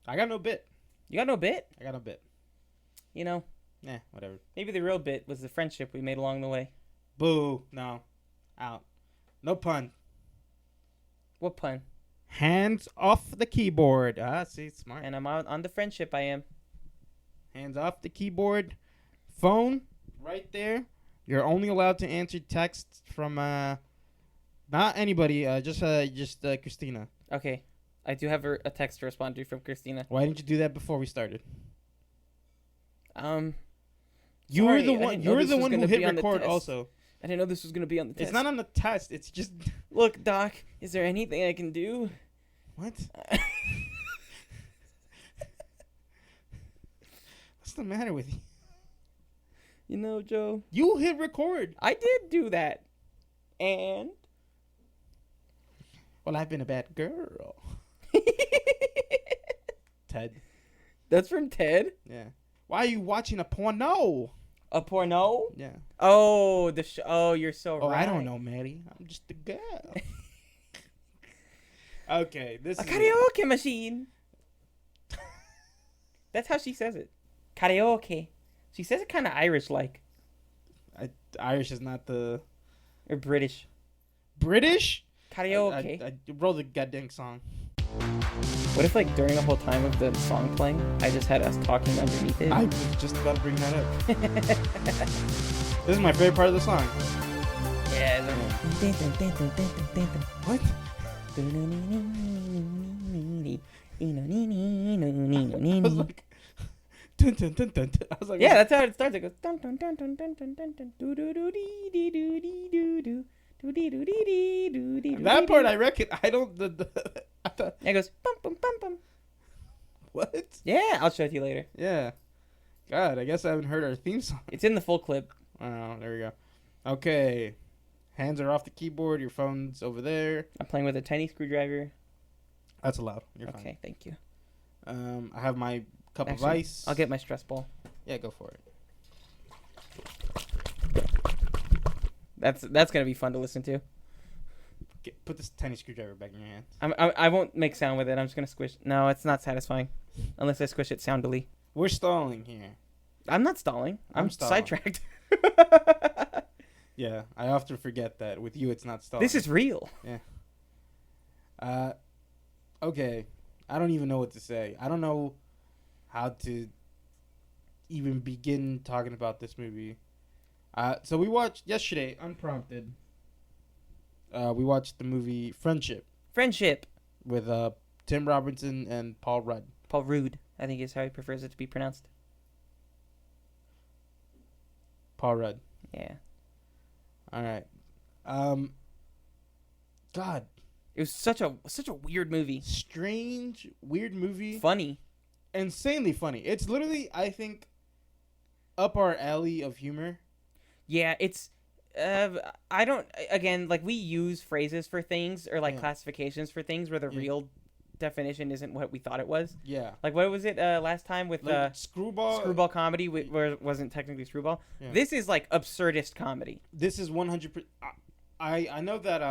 I got no bit. You got no bit? I got no bit. You know, Whatever. maybe the real bit was the friendship we made along the way. Boo. No. Out. No pun. What pun? Hands off the keyboard. Ah, see, smart. And I'm out on the friendship I am. Hands off the keyboard. Phone, right there. You're only allowed to answer texts from, not anybody, just Christina. Okay. I do have a text to respond to from Christina. Why didn't you do that before we started? You sorry, were the one. You were the one who hit record. Also, I didn't know this was gonna be on the test. it's not on the test. It's just. Look, Doc. Is there anything I can do? What? What's the matter with you? You know, Joe. You hit record. I did do that, and. Well, I've been a bad girl. Ted. That's from Ted. Yeah. Why are you watching a porno? A porno? Yeah. Oh, oh, you're so right. Oh, I don't know, Maddie. I'm just a girl. Okay, this A is karaoke machine. That's how she says it. Karaoke. She says it kind of Irish-like. Irish is not the Or British. British. Karaoke. I roll the goddamn song. What if, like, during the whole time of the song playing, I just had us talking underneath it? I was just about to bring that up. This is my favorite part of the song. Yeah. What? I was like, dun, dun, dun, dun, dun. I was like, Yeah, that's how it starts. It goes dun dun dun dun dun dun dun dun doo doo doo dee dee doo dee doo doo doo dee doo dee dee doo dee doo. that part I reckon. I don't. I thought, It goes bum bum bum bum. what? Yeah, I'll show it to you later. Yeah. God, I guess I haven't heard our theme song. It's in the full clip. Oh, there we go. Okay. Hands are off the keyboard. Your phone's over there. I'm playing with a tiny screwdriver. That's allowed. You're fine. Okay, thank you. I have my cup of Actually, ice. I'll get my stress ball. Yeah, go for it. That's gonna be fun to listen to. Put this tiny screwdriver back in your hand. I won't make sound with it. I'm just gonna squish. No, it's not satisfying, unless I squish it soundily. We're stalling here. I'm not stalling. I'm stalling. sidetracked. Yeah, I often forget that. With you, it's not stalling. This is real. Okay. I don't even know what to say. I don't know how to even begin talking about this movie. So we watched yesterday, unprompted. We watched the movie Friendship Friendship. with Tim Robinson and Paul Rudd. Paul Rudd, I think is how he prefers it to be pronounced. Paul Rudd. Yeah. All right. God, It was such a weird movie. strange, weird movie. Funny. Insanely funny. It's literally, I think, up our alley of humor. Yeah, it's I don't again like we use phrases for things or like classifications for things where the real definition isn't what we thought it was. Yeah. Like what was it last time with Like screwball comedy where it wasn't technically screwball. Yeah. This is like absurdist comedy. This is 100%. I know that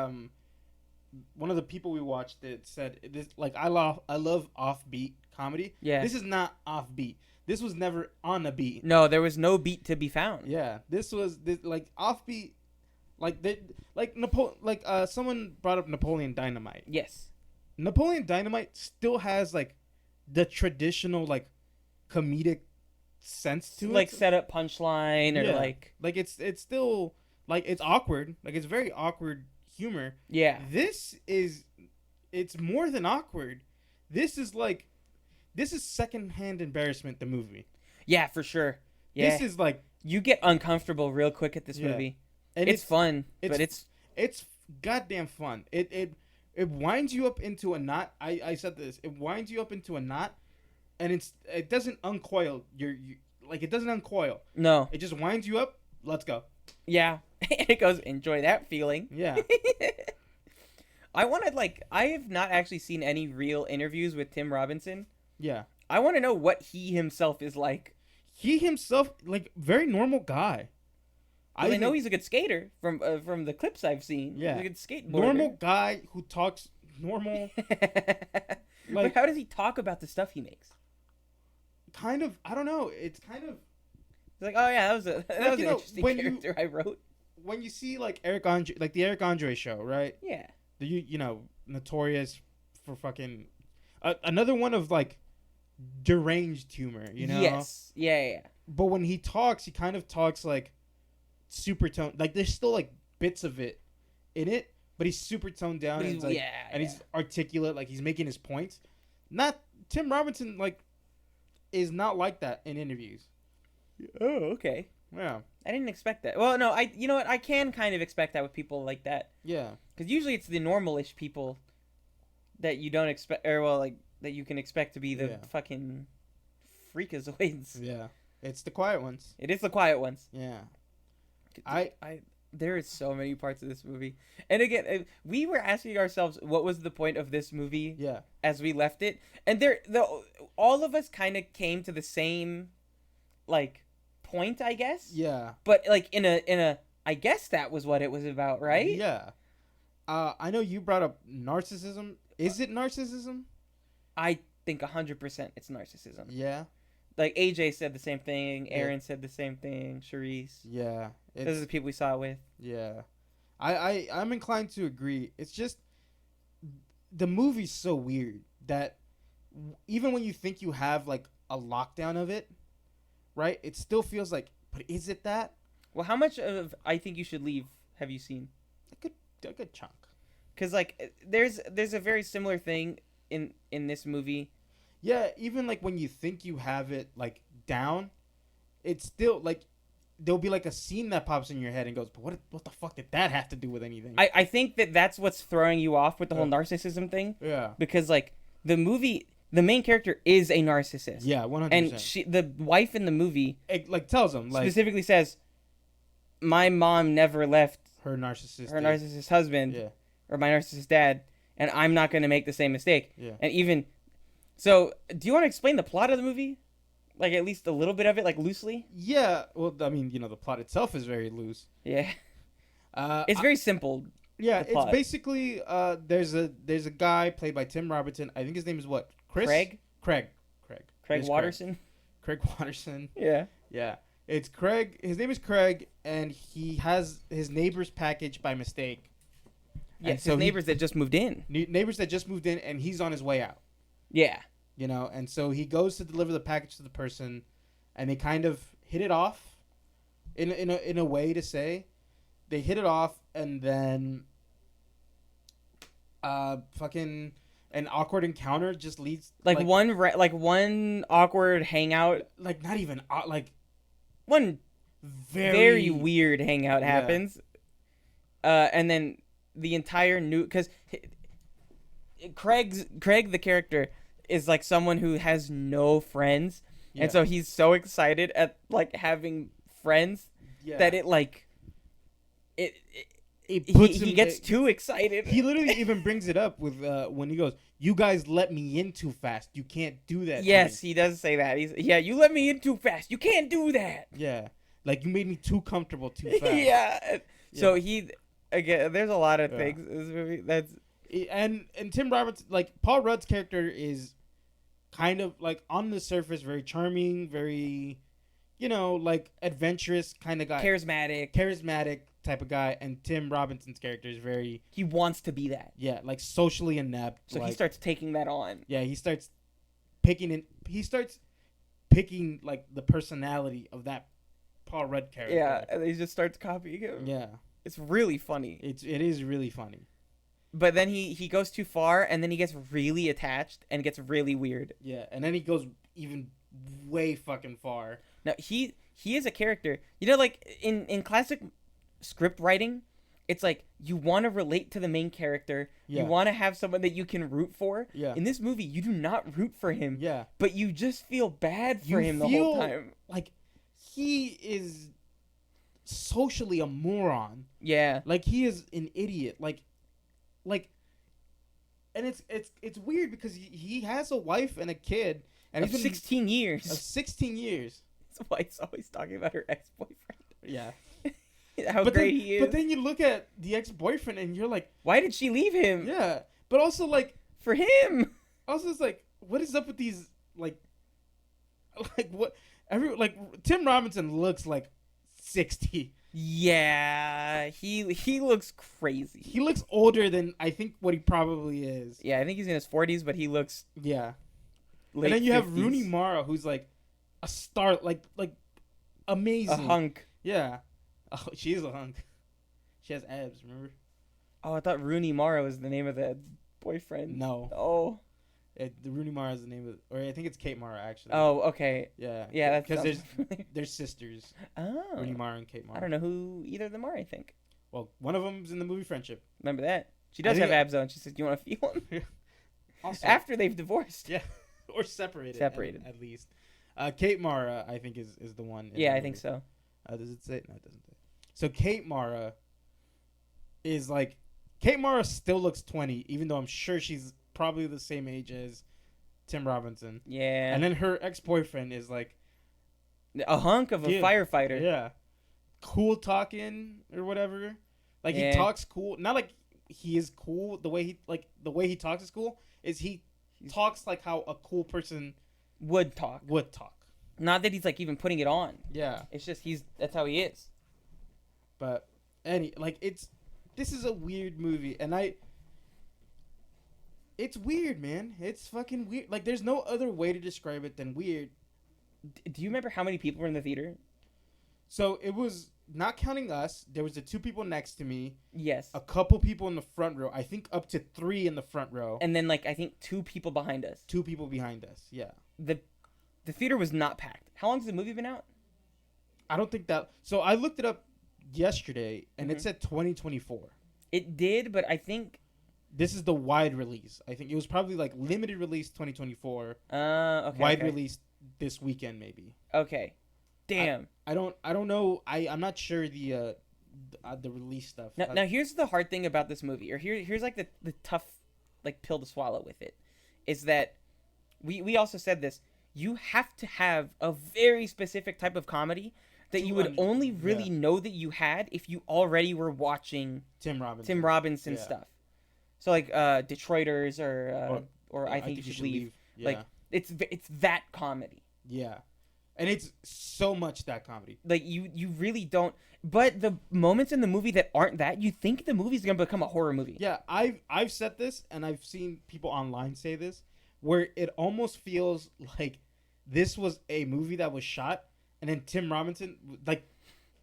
one of the people we watched it said this, like, I love offbeat comedy. Yeah. This is not offbeat. This was never on a beat. No, there was no beat to be found. Yeah. This was like offbeat, someone brought up Napoleon Dynamite. Yes. Napoleon Dynamite still has like the traditional like comedic sense to it. Like set up punchline or like it's still like it's awkward. Like it's very awkward humor. Yeah. It's more than awkward. This is secondhand embarrassment, the movie. Yeah, for sure. Yeah. This is like you get uncomfortable real quick at this movie. And it's fun, but it's goddamn fun. It winds you up into a knot. I said this. It winds you up into a knot, and it doesn't uncoil. It doesn't uncoil. No. It just winds you up. Let's go. Yeah. It goes, enjoy that feeling. Yeah. I have not actually seen any real interviews with Tim Robinson. Yeah. I want to know what he himself is like. He himself, like, very normal guy. I know he's a good skater from the clips I've seen. Yeah. He's a good skateboarder. Normal guy who talks normal. Like, how does he talk about the stuff he makes? Kind of, I don't know. It's kind of It's like, oh yeah, that was an interesting character I wrote. When you see like Eric Andre, like the Eric Andre show, right? Yeah. The you know notorious for fucking another one of like deranged humor, you know? Yes. Yeah. But when he talks, he kind of talks like super tone. Like there's still like bits of it in it, but he's super toned down and he's like, he's articulate, like he's making his points. Not Tim Robinson like is not like that in interviews. Oh, okay. Yeah. I didn't expect that. Well, no, you know what? I can kind of expect that with people like that. Yeah. Because usually it's the normal-ish people that you don't expect, or well, like that you can expect to be the fucking freakazoids. Yeah. It's the quiet ones. It is the quiet ones. Yeah. There is so many parts of this movie, and again, we were asking ourselves what was the point of this movie. Yeah. As we left it, and all of us kind of came to the same, like, point, I guess. Yeah. But like in a, I guess that was what it was about, right? Yeah. I know you brought up narcissism. Is it narcissism? I think 100% it's narcissism. Yeah. Like AJ said the same thing. Aaron said the same thing. Charisse. Yeah. Those are the people we saw it with. Yeah. I'm inclined to agree. It's just the movie's so weird that even when you think you have like a lockdown of it, right? It still feels like, but is it that? Well, how much of I Think You Should Leave have you seen? A good chunk. Because like there's a very similar thing in this movie. Yeah, even like when you think you have it like down, it's still like there'll be like a scene that pops in your head and goes, but what the fuck did that have to do with anything? I think that's what's throwing you off with the whole narcissism thing. Yeah. Because like the main character is a narcissist. Yeah, 100%. And the wife in the movie it, like tells him like specifically says, "My mom never left her narcissist husband, or my narcissist dad, and I'm not going to make the same mistake." Yeah. And even so, do you want to explain the plot of the movie? Like at least a little bit of it, like loosely? Yeah. Well, I mean, the plot itself is very loose. Yeah. It's very simple. Yeah, it's basically there's a guy played by Tim Robinson. I think his name is what? Chris? Craig Watterson. Craig Watterson. Yeah. Yeah. It's Craig. His name is Craig, and he has his neighbor's package by mistake. Yes, his neighbors that just moved in. Neighbors that just moved in, and he's on his way out. Yeah. And so he goes to deliver the package to the person, and they kind of hit it off, in a way to say, they hit it off, and then, fucking an awkward encounter just leads one awkward hangout, like not even like one very weird hangout happens, and then the entire because Craig the character is like someone who has no friends, and so he's so excited at like having friends that it like he gets too excited. He literally even brings it up with when he goes, "You guys let me in too fast. You can't do that." Yes, he does say that. You let me in too fast. You can't do that. Yeah, like you made me too comfortable too fast. Yeah. So again, there's a lot of things in this movie that's and Tim Roberts, like Paul Rudd's character is kind of like on the surface very charming, very like adventurous kind of guy, charismatic type of guy, and Tim Robinson's character is very... He wants to be that. Yeah, like socially inept. So like, he starts taking that on. Yeah, he starts picking like the personality of that Paul Rudd character. Yeah, and he just starts copying him. Yeah. It's really funny. It is really funny. But then he goes too far, and then he gets really attached and gets really weird. Yeah, and then he goes even way fucking far. Now, he is a character. Like in classic script writing, it's like you want to relate to the main character. Yeah. You want to have someone that you can root for. Yeah. In this movie, you do not root for him. Yeah. But you just feel bad for him the whole time. Like he is socially a moron. Yeah. Like he is an idiot. Like and it's weird because he has a wife and a kid and of 16 years. Of 16 years. His wife's always talking about her ex-boyfriend. Yeah. How great he is. But then you look at the ex-boyfriend and you're like, why did she leave him? Yeah. But also, like, For him. also it's like, what is up with these, like what Tim Robinson looks like 60. Yeah, he looks crazy. He looks older than I think what he probably is. Yeah, I think he's in his 40s, but he looks Yeah. late And then you 50s. have Rooney Mara, who's like a star, like amazing. A hunk. Yeah. Oh, she is a hunk. She has abs, remember? Oh, I thought Rooney Mara was the name of the boyfriend. No. Oh. The Rooney Mara is the name of, or I think it's Kate Mara actually. Oh, okay. Yeah. Yeah, that's because they're sisters. Oh. Rooney Mara and Kate Mara. I don't know who either of them are, I think. Well, one of them's in the movie Friendship. Remember that. She does think have abs, though, and she says, do you want to feel them? Also, After they've divorced. yeah, or separated. Separated. At least. Kate Mara, I think, is the one. Yeah, I think so. Does it say? No, it doesn't say. So Kate Mara is like, Kate Mara still looks 20, even though I'm sure she's probably the same age as Tim Robinson. Yeah. And then her ex-boyfriend is like a hunk of a firefighter. Yeah. Cool talking or whatever. Like Yeah. he talks cool. Not like he is cool. The way he talks is cool. Is he talks like how a cool person Would talk. Not that he's like even putting it on. Yeah. It's just that's how he is. But this is a weird movie, and it's weird, man. It's fucking weird. Like, there's no other way to describe it than weird. Do you remember how many people were in the theater? So it was, not counting us, there was the 2 people next to me. Yes. A couple people in the front row. I think up to 3 in the front row. And then like I think 2 people behind us. 2 people behind us. Yeah. The theater was not packed. How long has the movie been out? I don't think that. So I looked it up yesterday, and it said 2024. It did, but I think this is the wide release. I think it was probably like limited release 2024. Okay. Wide release this weekend maybe. Okay. Damn. I don't know. I'm not sure the release stuff. Now here's the hard thing about this movie, or here's like the tough like pill to swallow with it, is that we also said this. You have to have a very specific type of comedy that you would only really know that you had if you already were watching Tim Robinson stuff. So like Detroiters or I think you should leave. Yeah. Like it's that comedy. Yeah. And it's so much that comedy. Like you really don't. But the moments in the movie that aren't that, you think the movie's gonna become a horror movie. Yeah, I've said this, and I've seen people online say this, where it almost feels like this was a movie that was shot, and then Tim Robinson like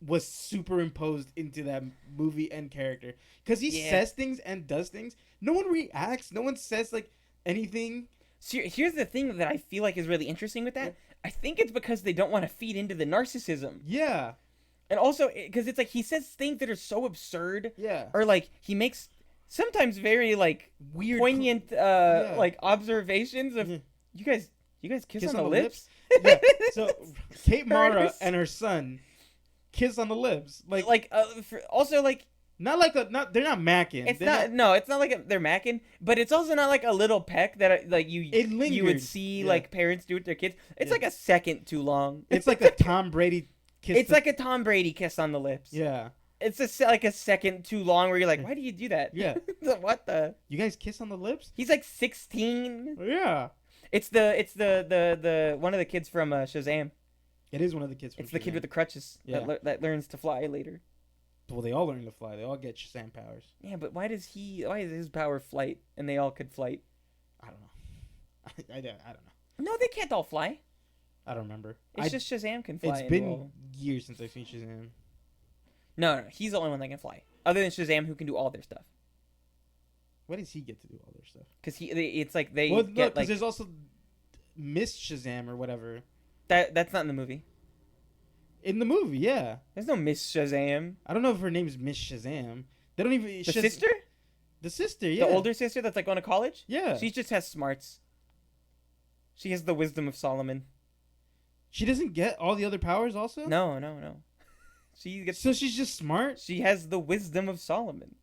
was superimposed into that movie and character, because he says things and does things. No one reacts. No one says like anything. So here's the thing that I feel like is really interesting with that. Yeah. I think it's because they don't want to feed into the narcissism. Yeah. And also because it's like he says things that are so absurd. Yeah. Or like he makes sometimes very like weird, poignant like observations of you guys kiss on the lips? Yeah. So Kate Mara and her son kiss on the lips. Also like they're not macking. It's not like they're macking, but it's also not like a little peck that like you would see like parents do with their kids. It's like a second too long. It's like a Tom Brady kiss. It's like a Tom Brady kiss on the lips. Yeah. It's like a second too long where you're like, why do you do that? Yeah. What the? You guys kiss on the lips? He's like 16. Yeah. It's the one of the kids from Shazam. It is one of the kids from It's the Shazam. kid with the crutches that learns to fly later. Well, they all learn to fly. They all get Shazam powers. Yeah, but why is his power flight and they all could flight? I don't know. I don't know. No, they can't all fly. I don't remember. It's just Shazam can fly. It's been years since I've seen Shazam. No, he's the only one that can fly. Other than Shazam, who can do all their stuff. Why does he get to do all their stuff? Because it's like they get like. Because there's also Miss Shazam or whatever. That's not in the movie. In the movie, yeah. There's no Miss Shazam. I don't know if her name's Miss Shazam. They don't even... The sister? The sister, yeah. The older sister that's like going to college? Yeah. She just has smarts. She has the wisdom of Solomon. She doesn't get all the other powers also? No. So she's just smart? She has the wisdom of Solomon.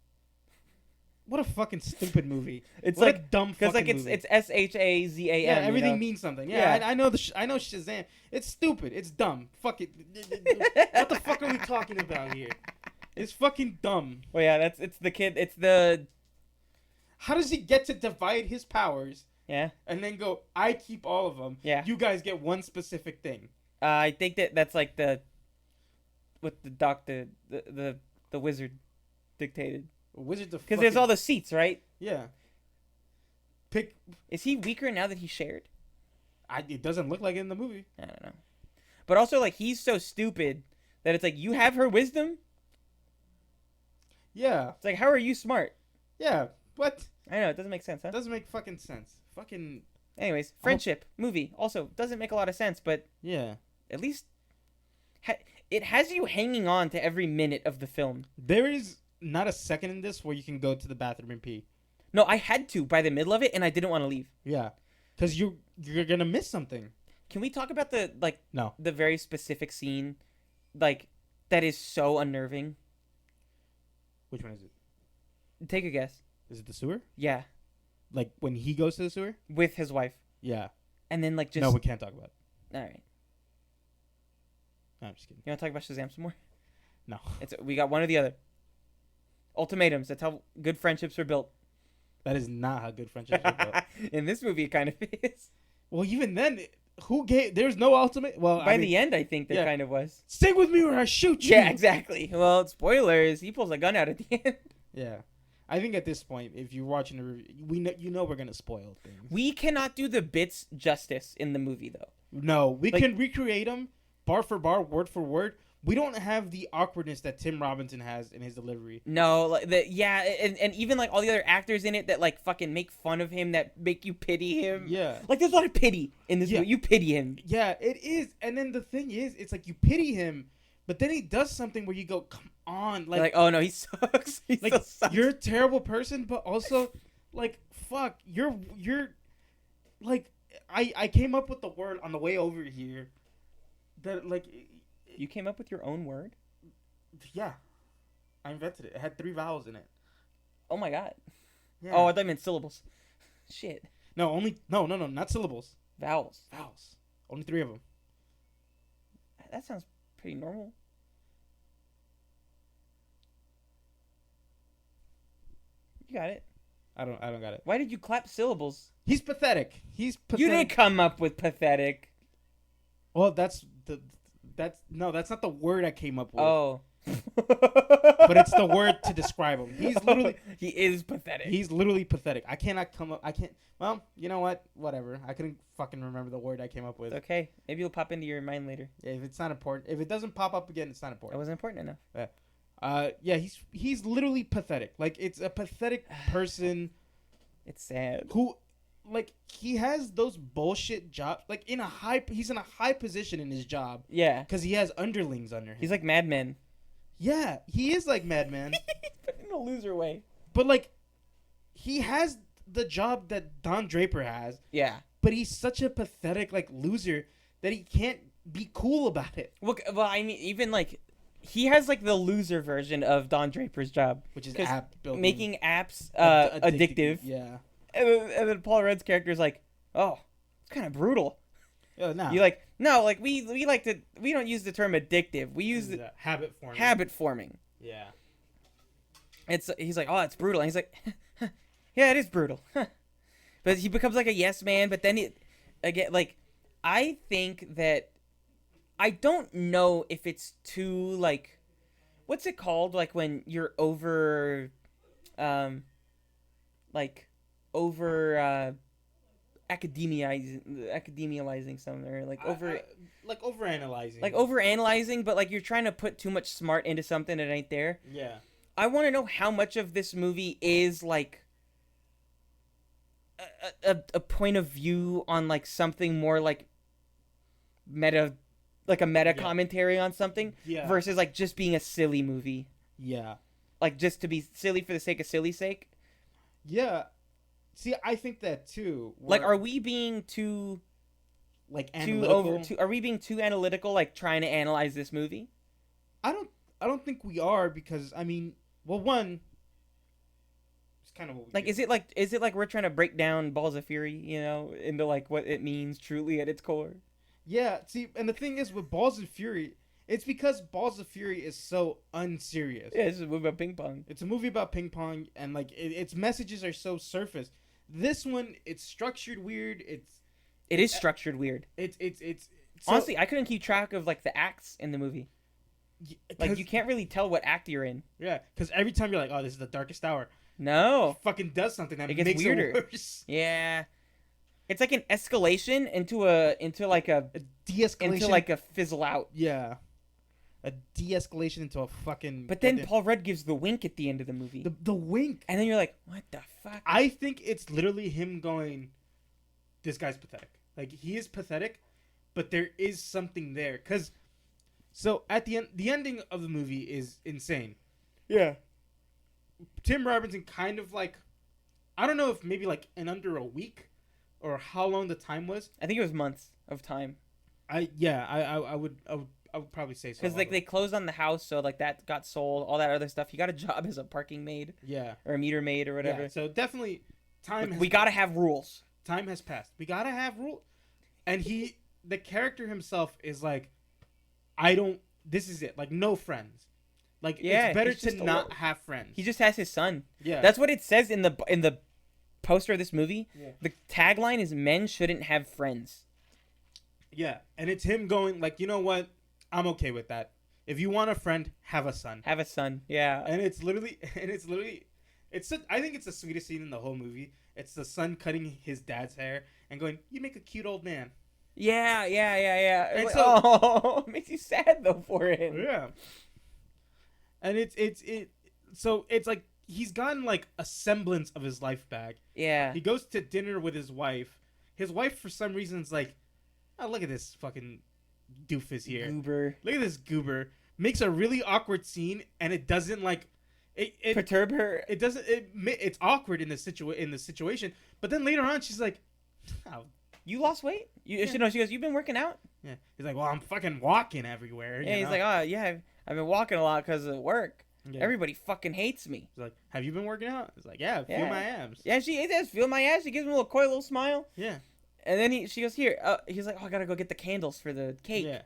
What a fucking stupid movie. It's what like a dumb fucking movie. Because it's SHAZAM. Yeah, everything means something. Yeah. I know I know Shazam. It's stupid. It's dumb. Fuck it. What the fuck are we talking about here? It's fucking dumb. Well, yeah, it's the kid. It's the How does he get to divide his powers Yeah. and then go, I keep all of them. Yeah. You guys get one specific thing. I think that's like what the doctor, the wizard dictated. Wizards of Because there's all the seats, right? Yeah. Pick. Is he weaker now that he shared? It doesn't look like it in the movie. I don't know. But also, like, he's so stupid that it's like, you have her wisdom? Yeah. It's like, how are you smart? Yeah. What? I know, it doesn't make sense, huh? Doesn't make fucking sense. Fucking. Anyways, friendship movie also doesn't make a lot of sense, but Yeah. at least it has you hanging on to every minute of the film. There is not a second in this where you can go to the bathroom and pee. No, I had to by the middle of it, and I didn't want to leave. Yeah. Because you're gonna miss something. Can we talk about the No. the very specific scene, like, that is so unnerving? Which one is it? Take a guess. Is it the sewer? Yeah, Like when he goes to the sewer? with his wife, Yeah. and then like just. No, we can't talk about it. All right, No, I'm just kidding. you want to talk about Shazam some more? No. We got one or the other. Ultimatums. That's how good friendships are built. That is not how good friendships are built. In this movie, it kind of is. Well, even then, who gave? There's no ultimate. Well, By the end, I think there kind of was. Stay with me or I shoot you. Yeah, exactly. Well, spoilers. He pulls a gun out at the end. Yeah, I think at this point, if you're watching the review, you know we're gonna spoil things. We cannot do the bits justice in the movie, though. No, we can recreate them bar for bar, word for word. We don't have the awkwardness that Tim Robinson has in his delivery. No, like and even like all the other actors in it that like fucking make fun of him, that make you pity him. Yeah, like there's a lot of pity in this movie. You pity him. Yeah, it is. And then the thing is, it's like you pity him, but then he does something where you go, "Come on!" Like oh no, he sucks. He like so sucks. You're a terrible person, but also, like, fuck, you're like, I came up with the word on the way over here, that like. You came up with your own word? Yeah, I invented it. It had 3 vowels in it. Oh my god. Yeah. Oh, I thought you meant syllables. Shit. No, not syllables. Vowels. Vowels. Only 3 of them. That sounds pretty normal. You got it. I don't got it. Why did you clap syllables? He's pathetic. He's pathetic. You didn't come up with pathetic. Well, that's not the word I came up with. Oh. But it's the word to describe him. He's literally he is pathetic. He's literally pathetic. I can't. Well, you know what? Whatever. I couldn't fucking remember the word I came up with. It's okay. Maybe it'll pop into your mind later. Yeah, if it's not important. If it doesn't pop up again, it's not It important. wasn't important enough. Yeah, he's literally pathetic. Like, it's a pathetic person. It's sad. Who, like, he has those bullshit jobs. Like, he's in a high position in his job. Yeah. Because he has underlings under him. He's like Mad Men. Yeah, he is like Mad Men. But in a loser way. But, like, he has the job that Don Draper has. Yeah. But he's such a pathetic, like, loser that he can't be cool about it. Well, I mean, even, like, he has, like, the loser version of Don Draper's job. Which is app building. Making apps addictive. Yeah. And then Paul Rudd's character is like, oh, it's kind of brutal. No. You're like, no, like, we don't use the term addictive. We use the habit forming. habit forming. Yeah. He's like, oh, it's brutal. And he's like, yeah, it is brutal. But he becomes like a yes man. But then again, like, I think that I don't know if it's too, like, what's it called? Like when you're over academializing something, or like overanalyzing, but like you're trying to put too much smart into something that ain't there. Yeah. I want to know how much of this movie is like a point of view on like something more like meta, like a meta commentary on something, versus like just being a silly movie. Yeah. Like just to be silly for the sake of silly sake. Yeah. See, I think that too. Like, are we being too like analytical? Are we being too analytical, like trying to analyze this movie? I don't think we are, because I mean, well, one, it's kind of what we like. do. Is it like we're trying to break down Balls of Fury, you know, into like what it means truly at its core? Yeah. See, and the thing is with Balls of Fury, It's because Balls of Fury is so unserious. Yeah, it's a movie about ping pong. It's a movie about ping pong, and like its messages are so surface. This one, it's structured weird. It is structured weird. It's Honestly, I couldn't keep track of like the acts in the movie. Like you can't really tell what act you're in. Yeah, because every time you're like, oh, this is the darkest hour. No, It fucking does something that it gets makes weirder. it worse. Yeah, it's like an escalation into like a De-escalation into like a fizzle out. Yeah, a de-escalation into a fucking. But then Paul Rudd gives the wink at the end of the movie. The wink, and then you're like, what the fuck? I think it's literally him going, this guy's pathetic. Like, he is pathetic, but there is something there. Because, so, at the end, the ending of the movie is insane. Yeah. Tim Robinson kind of, like, I don't know if maybe, like, in under a week, or how long the time was. I think it was months of time. I would probably say so. Because, like, they closed on the house, so, like, that got sold, all that other stuff. He got a job as a parking maid. Yeah. Or a meter maid or whatever. Yeah, so, definitely, we gotta have rules. Time has passed. We gotta have rules. And the character himself is like, this is it. Like, no friends. Like, it's better to not have friends. He just has his son. Yeah. That's what it says in the poster of this movie. Yeah. The tagline is men shouldn't have friends. Yeah. And it's him going, like, you know what? I'm okay with that. If you want a friend, have a son. Have a son. Yeah. And I think it's the sweetest scene in the whole movie. It's the son cutting his dad's hair and going, you make a cute old man. Yeah. And like, so, it makes you sad though for him. Yeah. And so it's like he's gotten like a semblance of his life back. Yeah. He goes to dinner with his wife. His wife, for some reason, is like, oh, look at this fucking doofus here. Goober. Look at this goober. Makes a really awkward scene, and it doesn't like it perturb her. It doesn't. It's awkward in the situation. But then later on, she's like, oh. You lost weight? She goes, you've been working out? Yeah. He's like, well, I'm fucking walking everywhere. Yeah, he's like, oh, yeah, I've been walking a lot because of work. Yeah. Everybody fucking hates me. He's like, have you been working out? He's like, yeah, feel my abs. Yeah, she does feel my abs. She gives him a little coy little smile. Yeah. And then she goes, here. He's like, oh, I gotta go get the candles for the cake. Yeah.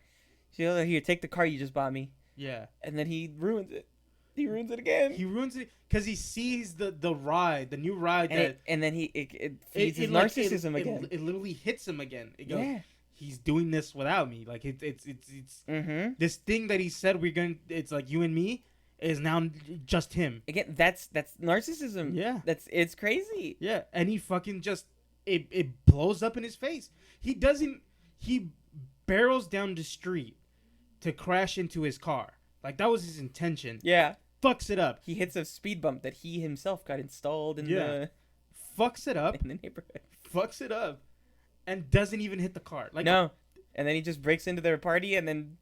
She goes, here, take the car you just bought me. Yeah. And then he ruins it. He ruins it again. He ruins it because he sees the new ride, and then it feeds his narcissism again. It literally hits him again. It goes, yeah. He's doing this without me. Like it's mm-hmm. This thing that he said it's like you and me is now just him. Again, that's narcissism. Yeah. It's crazy. Yeah. And he fucking just it blows up in his face. He barrels down the street to crash into his car. Like, that was his intention. Yeah. Fucks it up. He hits a speed bump that he himself got installed in the... Fucks it up. In the neighborhood. Fucks it up. And doesn't even hit the car. Like, no. And then he just breaks into their party and then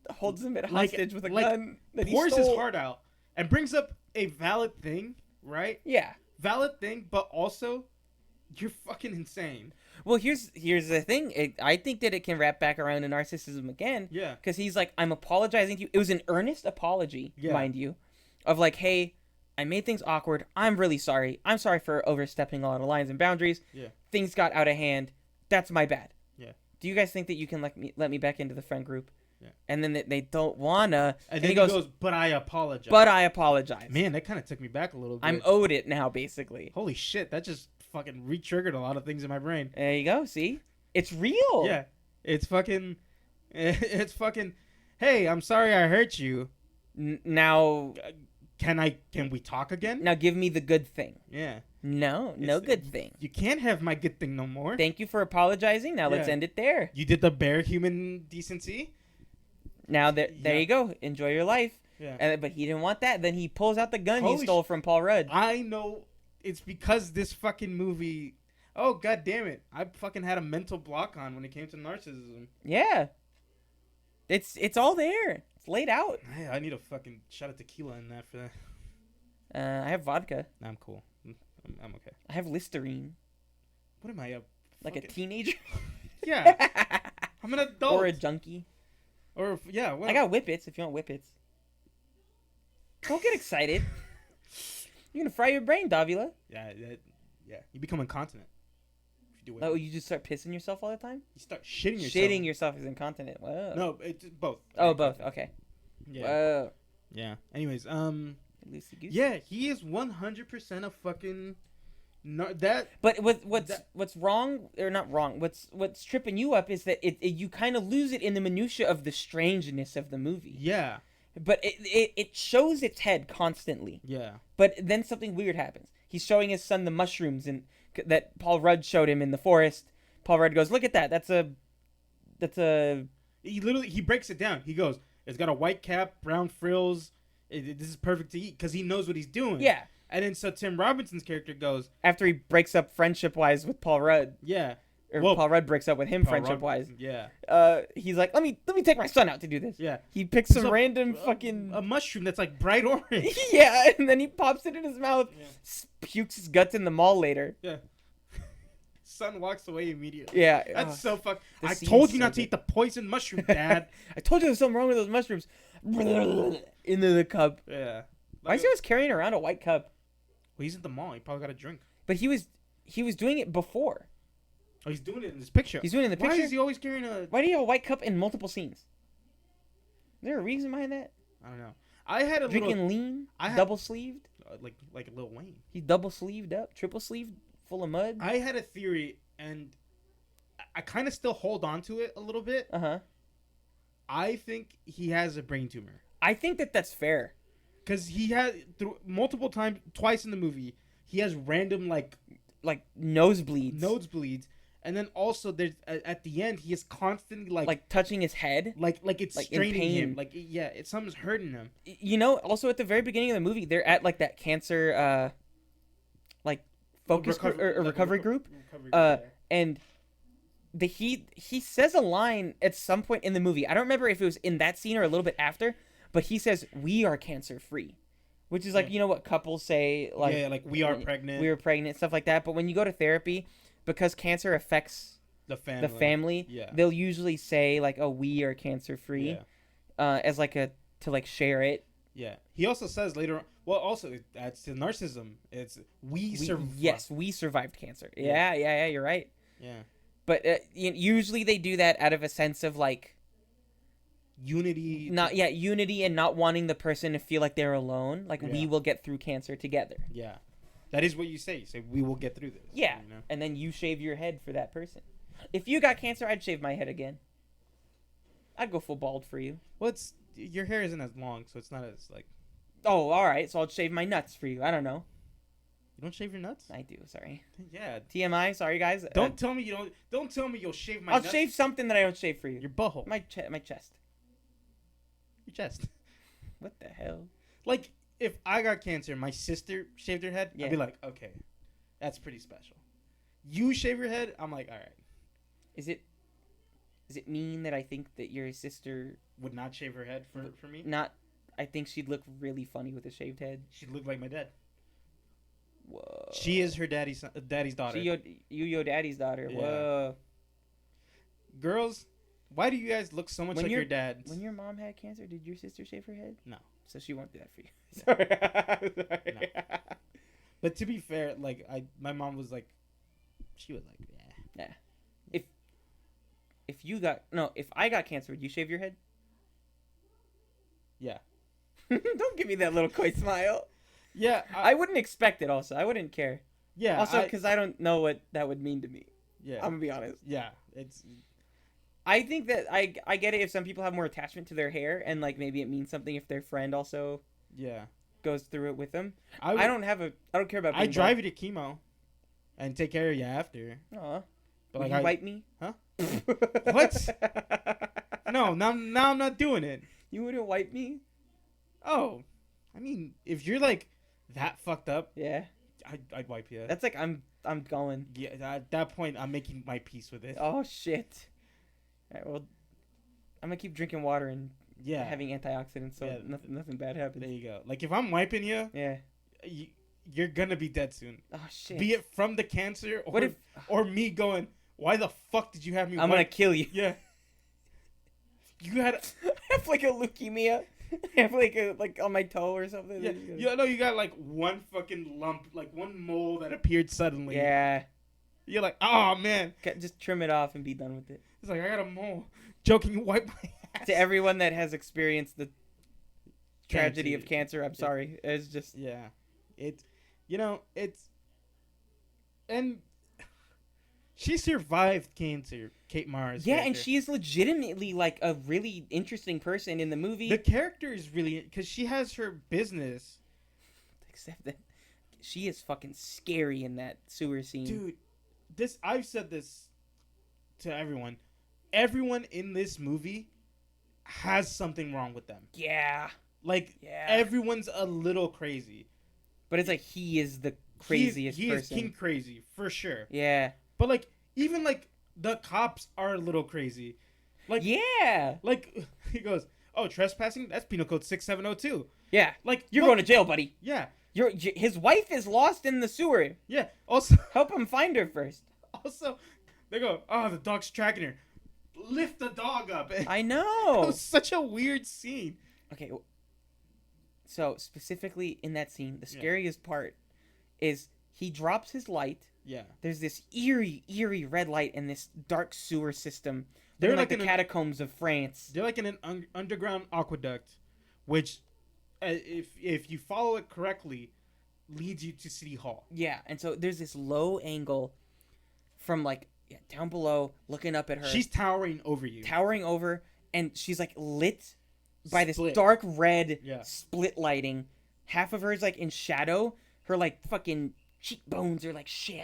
holds them at hostage with a gun that he stole. Pours his heart out. And brings up a valid thing, right? Yeah. Valid thing, but also, you're fucking insane. Well, here's the thing. I think that it can wrap back around to narcissism again. Yeah. Because he's like, I'm apologizing to you. It was an earnest apology, mind you, of like, hey, I made things awkward. I'm really sorry. I'm sorry for overstepping a lot of lines and boundaries. Yeah. Things got out of hand. That's my bad. Yeah. Do you guys think that you can let me back into the friend group? Yeah. And then they don't wanna. And then he goes, but I apologize. But I apologize. Man, that kind of took me back a little bit. I'm owed it now, basically. Holy shit, that just fucking re-triggered a lot of things in my brain. There you go. See, it's real. Yeah, it's fucking. Hey, I'm sorry I hurt you. Now, can we talk again? Now give me the good thing. Yeah. No good thing. You can't have my good thing no more. Thank you for apologizing. Now let's end it there. You did the bare human decency. Now there you go. Enjoy your life. Yeah. But he didn't want that. Then he pulls out the gun he stole from Paul Rudd. I know. It's because this fucking movie. Oh, god damn it! I fucking had a mental block on when it came to narcissism. Yeah. It's all there. It's laid out. Hey, I need a fucking shot of tequila in that for that. I have vodka. I'm cool. I'm okay. I have Listerine. What am I? Like a teenager? Yeah. I'm an adult. Or a junkie. Or yeah. Well, I got Whippets if you want Whippets. Don't get excited. You're gonna fry your brain, Davila. Yeah. You become incontinent if do it. Oh, you just start pissing yourself all the time? You start shitting yourself. Shitting yourself is incontinent. Whoa. No, it's both. Oh, both. Okay. Yeah. Whoa. Yeah. Anyways, Loosey goosey. yeah, he is 100% a fucking that. But what's wrong or not wrong? What's tripping you up is that you kind of lose it in the minutia of the strangeness of the movie. Yeah. But it shows its head constantly. Yeah. But then something weird happens. He's showing his son the mushrooms that Paul Rudd showed him in the forest. Paul Rudd goes, "Look at that. That's a." He breaks it down. He goes, "It's got a white cap, brown frills. This is perfect to eat," because he knows what he's doing. Yeah. And then so Tim Robinson's character goes after he breaks up friendship-wise with Paul Rudd. Yeah. Or Paul Rudd breaks up with him friendship-wise. Yeah. He's like, let me take my son out to do this. Yeah. He picks some random fucking a mushroom that's like bright orange. Yeah, and then he pops it in his mouth, pukes his guts in the mall later. Yeah. Son walks away immediately. Yeah. That's so fuck. I told you not to eat the poison mushroom, Dad. I told you there's something wrong with those mushrooms. Into the cup. Yeah. Why is he always carrying around a white cup? Well, he's at the mall. He probably got a drink. But he was doing it before. Oh, he's doing it in this picture. He's doing it in the picture? Why is he always carrying a... Why do you have a white cup in multiple scenes? Is there a reason behind that? I don't know. I had a Drinking lean? Double sleeved? Like Lil Wayne. He's double sleeved up? Triple sleeved? Full of mud? I had a theory, and I kind of still hold on to it a little bit. Uh-huh. I think he has a brain tumor. I think that's fair. Because he had, multiple times, twice in the movie, he has random, like nosebleeds. And then also, there's at the end, he is constantly, like touching his head? Like it's straining him. Like, yeah, something's hurting him. You know, also at the very beginning of the movie, they're at, like, that cancer, focus recovery group. And he says a line at some point in the movie. I don't remember if it was in that scene or a little bit after, but he says, "We are cancer free," which is like, you know what couples say, like, yeah, like we are pregnant, stuff like that. But when you go to therapy, because cancer affects the family, yeah, they'll usually say like, "Oh, we are cancer free," as like to share it. Yeah. He also says later on, well, also that's the narcissism. It's we survived. Yes, we survived cancer. Yeah, you're right. Yeah. But usually they do that out of a sense of like unity. Unity and not wanting the person to feel like they're alone. Like, we will get through cancer together. Yeah. That is what you say. You say, we will get through this. Yeah. You know? And then you shave your head for that person. If you got cancer, I'd shave my head again. I'd go full bald for you. Well, your hair isn't as long, so it's not as like... Oh, all right. So I'll shave my nuts for you. I don't know. You don't shave your nuts? I do. Sorry. Yeah. TMI. Sorry, guys. Don't tell me you don't. Don't tell me you'll shave my nuts. I'll shave something that I don't shave for you. Your butthole. My chest. Your chest. What the hell? Like, if I got cancer and my sister shaved her head, I'd be like, okay, that's pretty special. You shave your head, I'm like, all right. Is it mean that I think that your sister would not shave her head for me? Not. I think she'd look really funny with a shaved head. She'd look like my dad. Whoa. She is her daddy's daughter. Your daddy's daughter. Yeah. Whoa. Girls, why do you guys look so much like your dad? When your mom had cancer, did your sister shave her head? No. So she won't do that for you. Sorry. No. But to be fair, like my mom was like, she was like, yeah. If I got cancer, would you shave your head? Yeah. Don't give me that little coy smile. Yeah. I wouldn't expect it also. I wouldn't care. Yeah. Also, because I don't know what that would mean to me. Yeah. I'm going to be honest. Yeah. I think that I get it if some people have more attachment to their hair and like maybe it means something if their friend also goes through it with them. I don't care about being I drive you to chemo and take care of you after. Aw. But Will you wipe me? Huh? What? No, now I'm not doing it. You wouldn't wipe me? Oh. I mean, if you're like that fucked up, yeah, I'd wipe you. That's like I'm going. Yeah, at that point I'm making my peace with it. Oh shit. All right, well, I'm gonna keep drinking water and having antioxidants, so nothing bad happens. There you go. Like if I'm wiping you, you're gonna be dead soon. Oh shit. Be it from the cancer or me going, why the fuck did you have me? I'm gonna kill you. Yeah. You had. I have like a leukemia. I have like on my toe or something. Yeah. No, you got like one fucking lump, like one mole that appeared suddenly. Yeah. You're like, oh man. Just trim it off and be done with it. It's like, I got a mole. Joking, wipe my ass. To everyone that has experienced the tragedy of cancer, I'm sorry. It's just... Yeah. It's... And... She survived cancer, Kate Mara's Yeah, character. and she is legitimately, like, a really interesting person in the movie. The character is really... Because she has her business. Except that she is fucking scary in that sewer scene. Dude, I've said this to everyone. Everyone in this movie has something wrong with them. Yeah. Like, everyone's a little crazy. But it's like he is the craziest person. He is king crazy, for sure. Yeah. But, like, even, like, the cops are a little crazy. Like, yeah. Like, he goes, oh, trespassing? That's penal code 6702. Yeah. Like, you're going to jail, buddy. Yeah. His wife is lost in the sewer. Yeah. Also, help him find her first. Also, they go, oh, the dog's tracking her. Lift the dog up. I know. It was such a weird scene. Okay. So, specifically in that scene, the scariest part is he drops his light. Yeah. There's this eerie red light in this dark sewer system. They're like the catacombs of France. They're like in an underground aqueduct, which, if you follow it correctly, leads you to City Hall. Yeah, and so there's this low angle from, like, down below, looking up at her. She's towering over you. And she's, like, lit by this dark red split lighting. Half of her is, like, in shadow. Her, like, fucking cheekbones are, like, she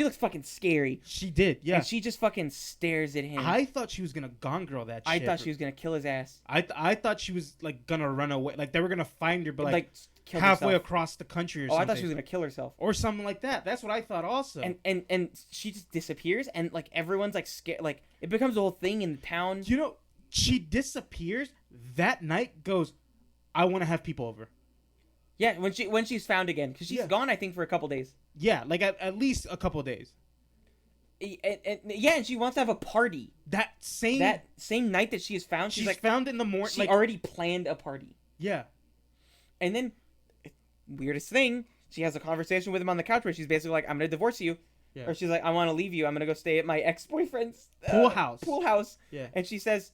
looks fucking scary. She did, yeah. And she just fucking stares at him. I thought she was gonna Gone Girl that shit. I thought she was gonna kill his ass. I thought she was, like, gonna run away. Like, they were gonna find her, but, like kill halfway herself. across the country or something. I thought she was gonna kill herself. Or something like that. That's what I thought also. And she just disappears, and, like, everyone's, like, scared. Like, it becomes a whole thing in the town. You know, she disappears that night, goes, I want to have people over. Yeah, when she's found again, because she's gone, I think, for a couple days. Yeah, like at least a couple days. And she wants to have a party. That same night that she is found, she's like found in the morning. She already planned a party. Yeah. And then, weirdest thing, she has a conversation with him on the couch where she's basically like, I'm gonna divorce you. Yeah. Or she's like, I want to leave you. I'm gonna go stay at my ex-boyfriend's pool house. Yeah. And she says,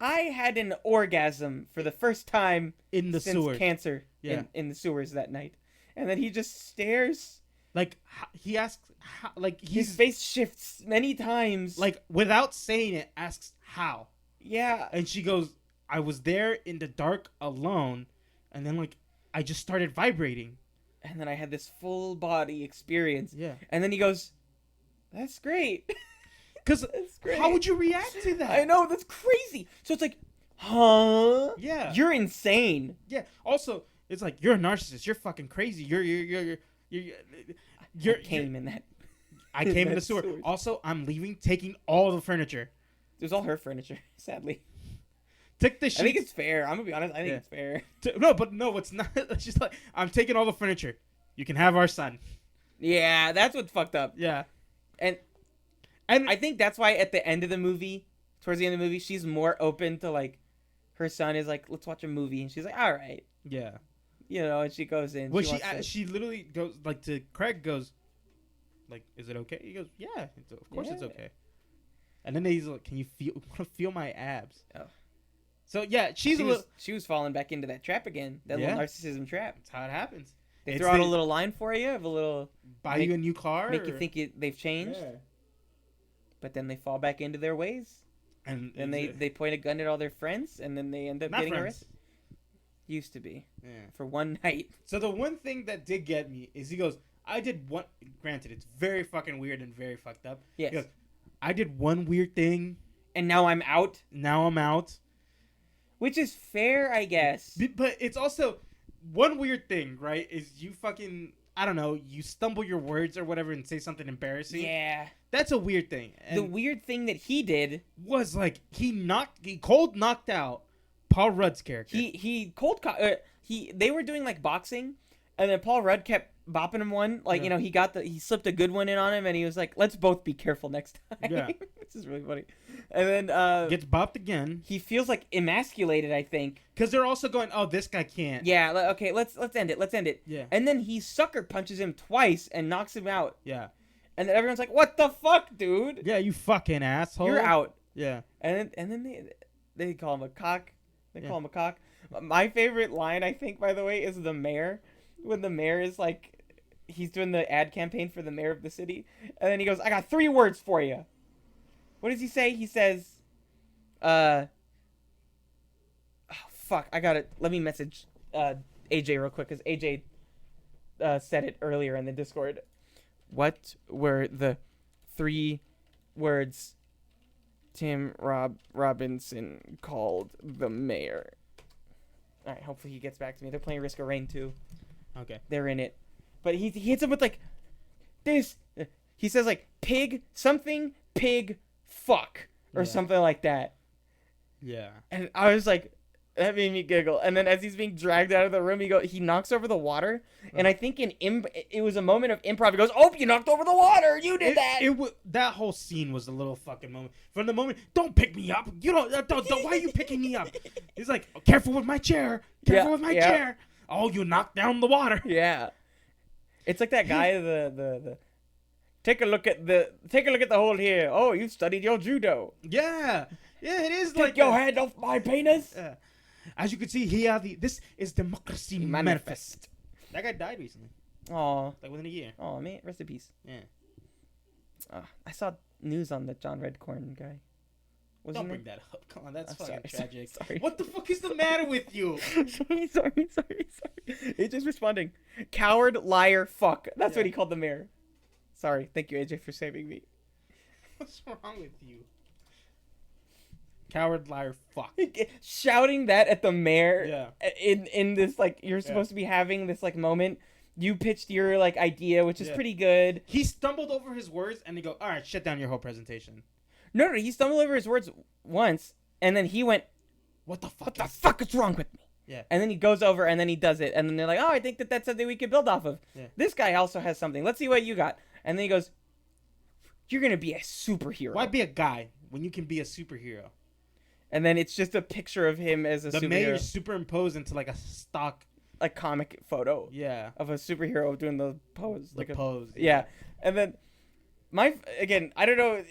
I had an orgasm for the first time in the since cancer in the sewers that night. And then he just stares. Like, he asks, his face shifts many times. Like, without saying it, asks how. Yeah. And she goes, I was there in the dark alone, and then, like, I just started vibrating. And then I had this full body experience. Yeah. And then he goes, that's great. Because how would you react to that? I know, that's crazy. So it's like, huh? Yeah. You're insane. Yeah. Also, it's like, you're a narcissist. You're fucking crazy. I came in the sewer. Also, I'm leaving, taking all the furniture. It was all her furniture, sadly. Take the sheets. I think it's fair. I'm gonna be honest. I think it's fair. No, it's not. It's just like, I'm taking all the furniture. You can have our son. Yeah, that's what's fucked up. Yeah. And I think that's why at the end of the movie, towards the end of the movie, she's more open to, like, her son is like, let's watch a movie, and she's like, all right. Yeah. You know, and she goes in. Well, she literally goes, like, to Craig, goes, like, is it okay? He goes, yeah, of course it's okay. And then he's like, can you feel my abs? Oh. So, yeah, she was falling back into that trap again, that little narcissism trap. That's how it happens. They throw out a little line for you, of a little... Buy you a new car. Make you think they've changed. Yeah. But then they fall back into their ways. And they point a gun at all their friends, and then they end up getting arrested. Used to be. Yeah. For one night. So the one thing that did get me is he goes, I did one... Granted, it's very fucking weird and very fucked up. Yes. He goes, I did one weird thing. And now I'm out? Now I'm out. Which is fair, I guess. But it's also... One weird thing, right, is you fucking... I don't know, you stumble your words or whatever and say something embarrassing. Yeah. That's a weird thing. And the weird thing that he did... was, like, he cold knocked out Paul Rudd's character. They were doing, like, boxing, and then Paul Rudd kept bopping him one. Like, you know, he slipped a good one in on him, and he was like, let's both be careful next time. Yeah. This is really funny. And then... gets bopped again. He feels, like, emasculated, I think. Because they're also going, oh, this guy can't. Yeah, okay, let's end it. Yeah. And then he sucker punches him twice and knocks him out. Yeah. And then everyone's like, "What the fuck, dude? Yeah, you fucking asshole. You're out." Yeah. And then they call him a cock. They call him a cock. My favorite line, I think, by the way, is the mayor. When the mayor is like, he's doing the ad campaign for the mayor of the city, and then he goes, "I got 3 words for you." What does he say? He says, oh, fuck, I got it. Let me message AJ real quick, because AJ said it earlier in the Discord. What were the 3 words Tim Robinson called the mayor? All right, hopefully he gets back to me. They're playing Risk of Rain 2. Okay. They're in it. But he hits him with, like, this. He says, like, pig, something, pig, fuck. Or something like that. Yeah. And I was like, that made me giggle. And then as he's being dragged out of the room, he knocks over the water. And I think it was a moment of improv. He goes, "Oh, you knocked over the water. You did that." That whole scene was a little fucking moment. From the moment, don't pick me up. You don't why are you picking me up? He's like, oh, careful with my chair. Careful with my chair. Oh, you knocked down the water. Yeah. It's like that guy, the take a look at the hole here. Oh, you studied your judo. Yeah. Yeah, it is. Take like your hand off my penis. Yeah. As you can see here, this is Democracy Manifest. That guy died recently. Aw. Like within a year. Oh man, rest in peace. Yeah. I saw news on the John Redcorn guy. Don't bring that up. Come on, that's fucking tragic. Sorry. What the fuck is the matter with you? sorry. He's just responding. Coward, liar, fuck. That's what he called the mayor. Sorry. Thank you, AJ, for saving me. What's wrong with you? Coward, liar, fuck. Shouting that at the mayor. Yeah. In this, like, you're supposed to be having this, like, moment. You pitched your, like, idea, which is pretty good. He stumbled over his words, and they go, all right, shut down your whole presentation. No, he stumbled over his words once, and then he went, What the fuck? "What the fuck is wrong with me?" Yeah. And then he goes over, and then he does it, and then they're like, "Oh, I think that's something we could build off of." Yeah. This guy also has something. Let's see what you got. And then he goes, "You're gonna be a superhero." Why be a guy when you can be a superhero? And then it's just a picture of him as a The superhero. mayor superimposed into like a stock. Like comic photo. Yeah. Of a superhero doing the pose. The pose. Yeah. And then again, I don't know.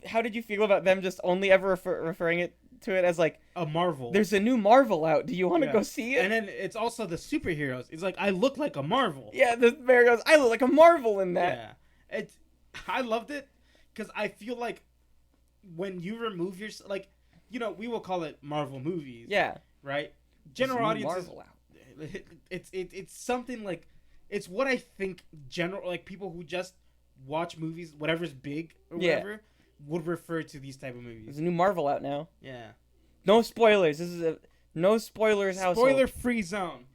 How did you feel about them just only ever referring to it as like a Marvel? There's a new Marvel out. Do you want to go see it? And then it's also the superheroes. It's like, I look like a Marvel. Yeah, the mayor goes, "I look like a Marvel in that." Yeah. I loved it because I feel like when you remove your, like, we will call it Marvel movies. Yeah. Right? General audiences. Marvel out. It's something like, it's what I think like people who just watch movies, whatever's big or whatever, would refer to these type of movies. There's a new Marvel out now. Yeah. No spoilers. This is a no spoilers household. Spoiler-free zone.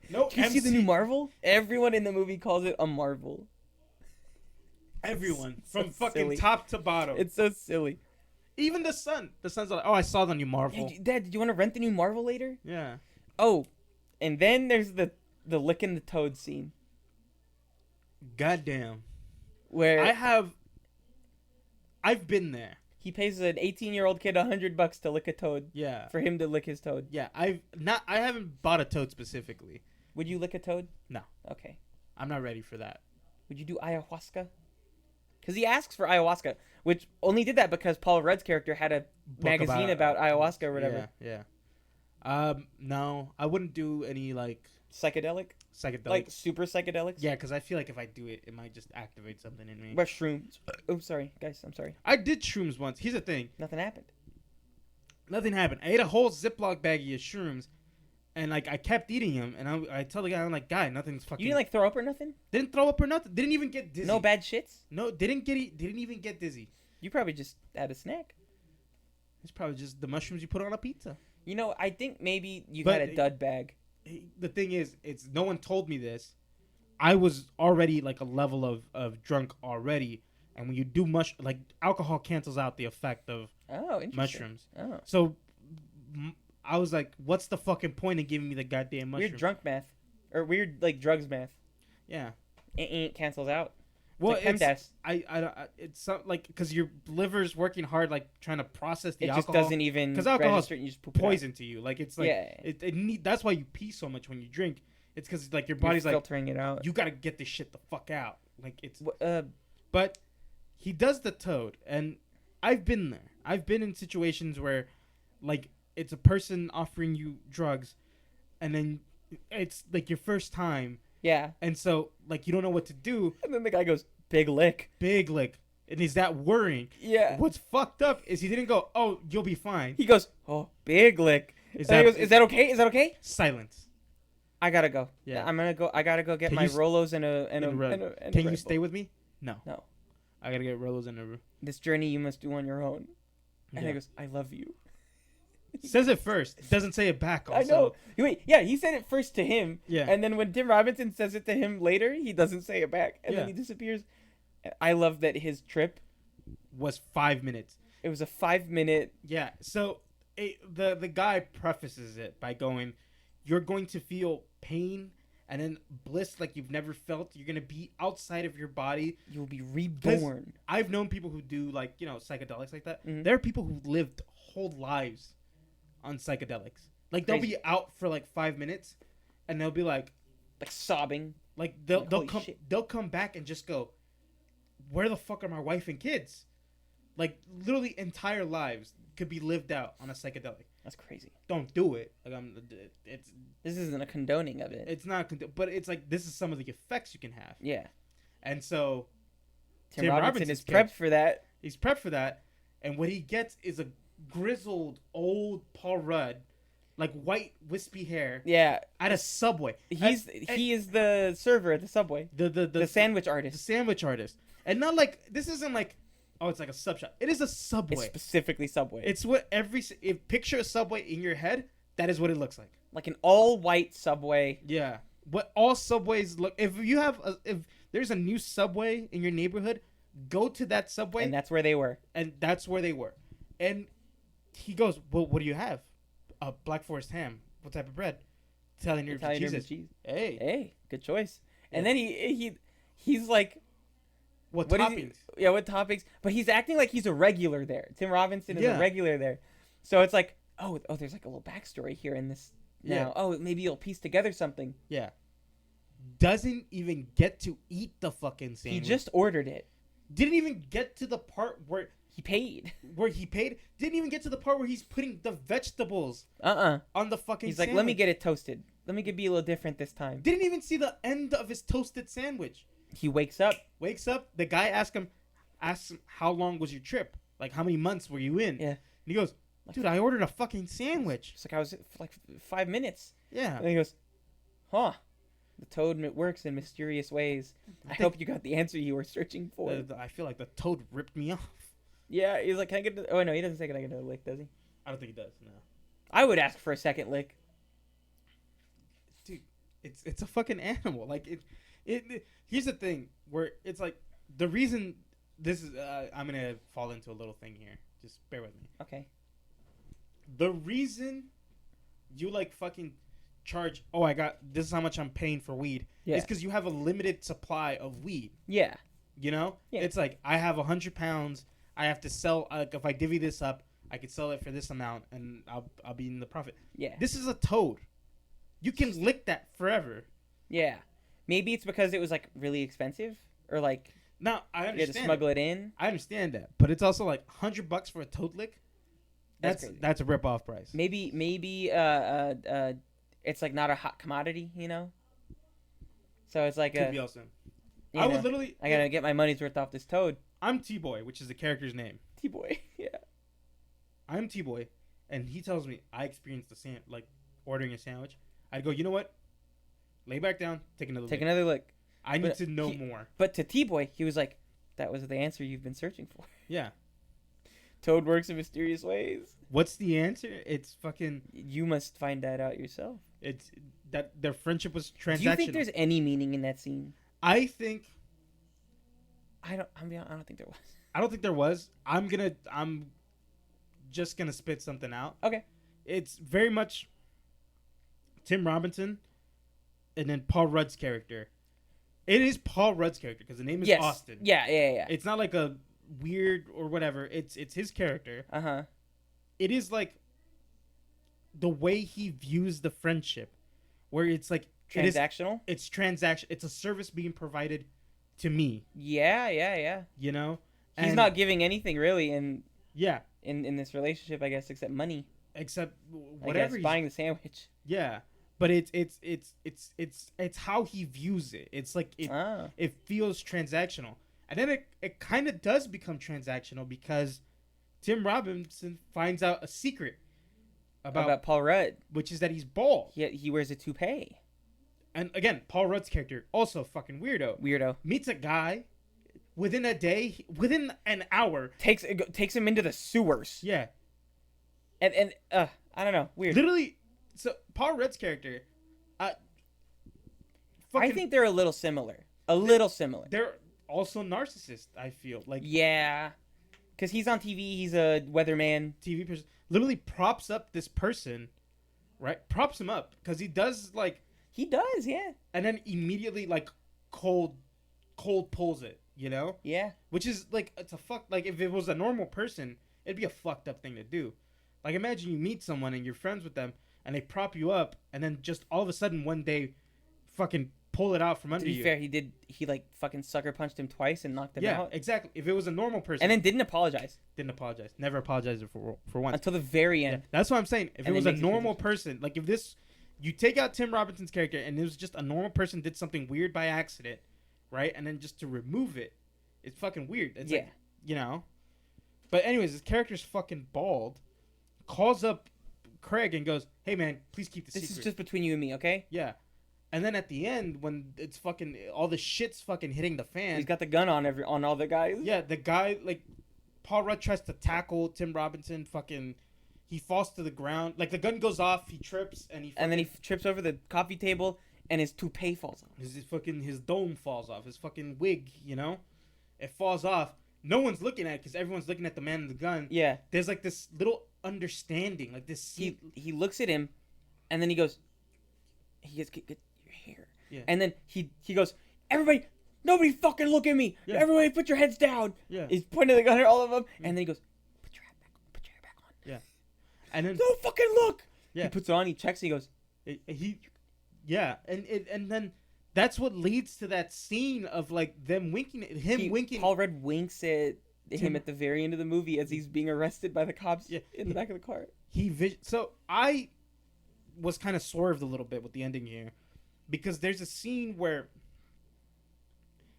No. Did you see the new Marvel? Everyone in the movie calls it a Marvel. Everyone from so fucking silly. top to bottom. It's so silly. Even the son. The son's like, oh, I saw the new Marvel. Hey, Dad, did you want to rent the new Marvel later? Yeah. Oh, and then there's the licking the toad scene. Goddamn. Where I've been there. he pays an 18-year-old kid $100 to lick a toad. Yeah. For him to lick his toad. Yeah. I haven't bought a toad specifically. Would you lick a toad? No. Okay. I'm not ready for that. Would you do ayahuasca? Because he asks for ayahuasca, which only did that because Paul Rudd's character had a magazine about ayahuasca or whatever. Yeah. No, I wouldn't do any like Psychedelic? Like super psychedelics? Yeah, because I feel like if I do it, it might just activate something in me. But shrooms. Oh, sorry, guys. I'm sorry. I did shrooms once. Here's the thing. Nothing happened. Nothing happened. I ate a whole Ziploc baggie of shrooms, and like I kept eating them. And I tell the guy, I'm like, guy, nothing's fucking. You didn't like throw up or nothing? Didn't throw up or nothing. Didn't even get dizzy. No bad shits? No, didn't even get dizzy. You probably just had a snack. It's probably just the mushrooms you put on a pizza. I think maybe you had a dud bag. The thing is, it's no one told me this. I was already like a level of drunk already, and when you do like alcohol cancels out the effect of mushrooms. Oh. So I was like, what's the fucking point of giving me the goddamn mushroom? Weird drunk math. Or weird like drugs math. Yeah. It cancels out. Well, it's it's like because your liver's working hard, like trying to process the alcohol. It just doesn't even because alcohol is you just poop poison to you. Like it's like that's why you pee so much when you drink. It's because like your You're body's like, filtering it out. you gotta get this shit the fuck out. Like it's. Uh, But he does the toad, and I've been there. I've been in situations where, like, it's a person offering you drugs, and then it's like your first time, yeah. and so like you don't know what to do. And then the guy goes, big lick. Big lick, and is that worrying? Yeah. What's fucked up is he didn't go, "Oh, you'll be fine." He goes, oh, big lick. Is And he that goes, is that okay? Is that okay? silence? I gotta go. Yeah. I'm gonna go. I gotta go get Can my you s- Rolos and a Can you Red stay Bull. with me? No. No. I gotta get Rolos in the. This journey you must do on your own. And Yeah. he goes, I love you. Says it first. It doesn't say it back. Also. I know. Wait, yeah, he said it first to him. Yeah. And then when Tim Robinson says it to him later, he doesn't say it back. And Yeah. then he disappears. I love that his trip, Was 5 minutes. it was a 5-minute. Yeah. So the guy prefaces it by going, "You're going to feel pain and then bliss like you've never felt. You're gonna be outside of your body." You'll be reborn. I've known people who do like psychedelics like that. Mhm. There are people who lived whole lives on psychedelics. Like they'll Crazy. be out for like 5 minutes, and they'll be like Sobbing. they'll Holy come shit. they'll come back and just go, "Where the fuck are my wife and kids?" Like literally entire lives could be lived out on a psychedelic. That's crazy. Don't do it. Like This isn't a condoning of it. it's not, but it's like this is some of the effects you can have. Yeah. And so Tim Tim Robinson Robinson's is prepped for that. he's prepped for that, and what he gets is a grizzled old Paul Rudd, like white wispy hair, Yeah. at a Subway. He is the server at the Subway. The sandwich the artist. sandwich artist, and not like this isn't like, oh, it's like a sub shop. It is a It's Subway. specifically Subway. It's what if picture a Subway in your head. That is what it looks like. like an all-white Subway. Yeah. What all Subways look. If there's a new Subway in your neighborhood, go to that Subway, And that's where they were. and that's where they were. And he goes, "Well, what do you have? A Black Forest ham. What type of bread? Italian herb Italian herb cheeses. cheese. Hey, Hey, good choice. And Yeah. then he's like, what what is toppings? yeah, what topics? But he's acting like he's a regular there. Tim Robinson is Yeah. a regular there. So it's like, oh, there's like a little backstory here in this now. Yeah. Oh, maybe you'll piece together something. Yeah. Doesn't even get to eat the fucking sandwich. He just ordered it. didn't even get to the part where He paid. he paid. Didn't even get to the part where he's putting the vegetables Uh-uh. on the fucking. He's like, sandwich. let me get it toasted. Let me be a little different this time. Didn't even see the end of his toasted sandwich. He wakes up. Wakes up. The guy asks him, how long was your trip? Like, how many months were you in? Yeah. And he goes, dude, I ordered a fucking sandwich. It's like I was for like 5 minutes. Yeah. And he goes, huh. The toad works in mysterious ways. I hope you got the answer you were searching for. I feel like the toad ripped me off. Yeah, he's like, can I get... Oh, no, he doesn't say, can I get another lick, does he? I don't think he does. No. I would ask for a second lick. Dude, it's a fucking animal. Like it. Here's the thing where it's like the reason this is. I'm gonna fall into a little thing here. Just bear with me. Okay. The reason you like fucking charge. Oh, this is how much I'm paying for weed. Yeah. It's because you have a limited supply of weed. Yeah. You know. Yeah. It's like I have 100 pounds. I have to sell. If I divvy this up, I could sell it for this amount, and I'll be in the profit. Yeah. This is a toad. You can lick that forever. Yeah. Maybe it's because it was, like, really expensive. Or, like, Now I you had understand. to smuggle it in. I understand that, but it's also like $100 for a toad lick. That's crazy. That's a rip off price. Maybe, it's, like, not a hot commodity, you know? So it's like Could be also. you I know, would literally. I gotta get my money's worth off this toad. I'm T-Boy, which is the character's name. T-boy. Yeah. I'm T-Boy, and he tells me I experienced like ordering a sandwich. I'd go, you know what? Lay back down, take another. Take lick. another lick. I need but to know he- more. But to T-boy, he was like, that was the answer you've been searching for. Yeah. Toad works in mysterious ways. What's the answer? It's fucking. You must find that out yourself. It's that their friendship was transactional. Do you think there's any meaning in that scene? I think. I don't think there was. I don't think there was. I'm just gonna spit something out. Okay. It's very much Tim Robinson and then Paul Rudd's character. It is Paul Rudd's character because the name is Yes. Austin. Yeah. It's not like a weird or whatever. It's his character. Uh-huh. It is like the way he views the friendship, where it's like Transactional. It's transaction. It's a service being provided to me. Yeah. You know, He's not giving anything really in Yeah, this relationship, I guess, except money. except I whatever guess buying the sandwich. Yeah, but it's how he views it. It's like it feels transactional, and then it kind of does become transactional because Tim Robinson finds out a secret about Paul Rudd, which is that he's bald. He wears a toupee. And again, Paul Rudd's character also fucking weirdo. Meets a guy within a day, within an hour, takes him into the sewers. Yeah, and I don't know, weird. Literally, so Paul Rudd's character, I think they're a little similar. They're also narcissists. I feel like because he's on TV. He's a weatherman. TV person literally props up this person, right? Props him up because he does like. He does, yeah. And then immediately like cold pulls it, you know? Yeah. Which is like it's a fuck like if it was a normal person, it'd be a fucked up thing to do. Like imagine you meet someone and you're friends with them and they prop you up and then just all of a sudden one day fucking pull it out from under you. To be fair, he like fucking sucker punched him twice and knocked him out. Yeah, exactly. If it was a normal person. And then didn't apologize. Never apologized for once. Until the very end. Yeah, that's what I'm saying. If it was a normal person, like if this you take out Tim Robinson's character and it was just a normal person did something weird by accident, right? And then just to remove it, it's fucking weird. It's like, you know? But anyways, his character's fucking bald, calls up Craig and goes, hey man, please keep this secret. This is just between you and me, okay? Yeah. And then at the end, when it's fucking, all the shit's fucking hitting the fan. He's got the gun on all the guys. Yeah, the guy, like, Paul Rudd tries to tackle Tim Robinson, fucking... He falls to the ground. Like, the gun goes off, he trips, and he... And then he trips over the coffee table, and his toupee falls off. His dome falls off. His fucking wig, you know? It falls off. No one's looking at it, because everyone's looking at the man in the gun. Yeah. There's, like, this little understanding. Like, this... He looks at him, and then he goes... He goes, get your hair. Yeah. And then he goes, everybody... Nobody fucking look at me! Yeah. Everybody put your heads down! Yeah. He's pointing the gun at all of them, and then he goes... Put your hair back on. Yeah. And then don't fucking look. Yeah. He puts it on. He checks. He goes. And then that's what leads to that scene of like them winking at him. Winking. Paul Rudd winks at him at the very end of the movie as he's being arrested by the cops in the back of the car. So I was kind of swerved a little bit with the ending here because there's a scene where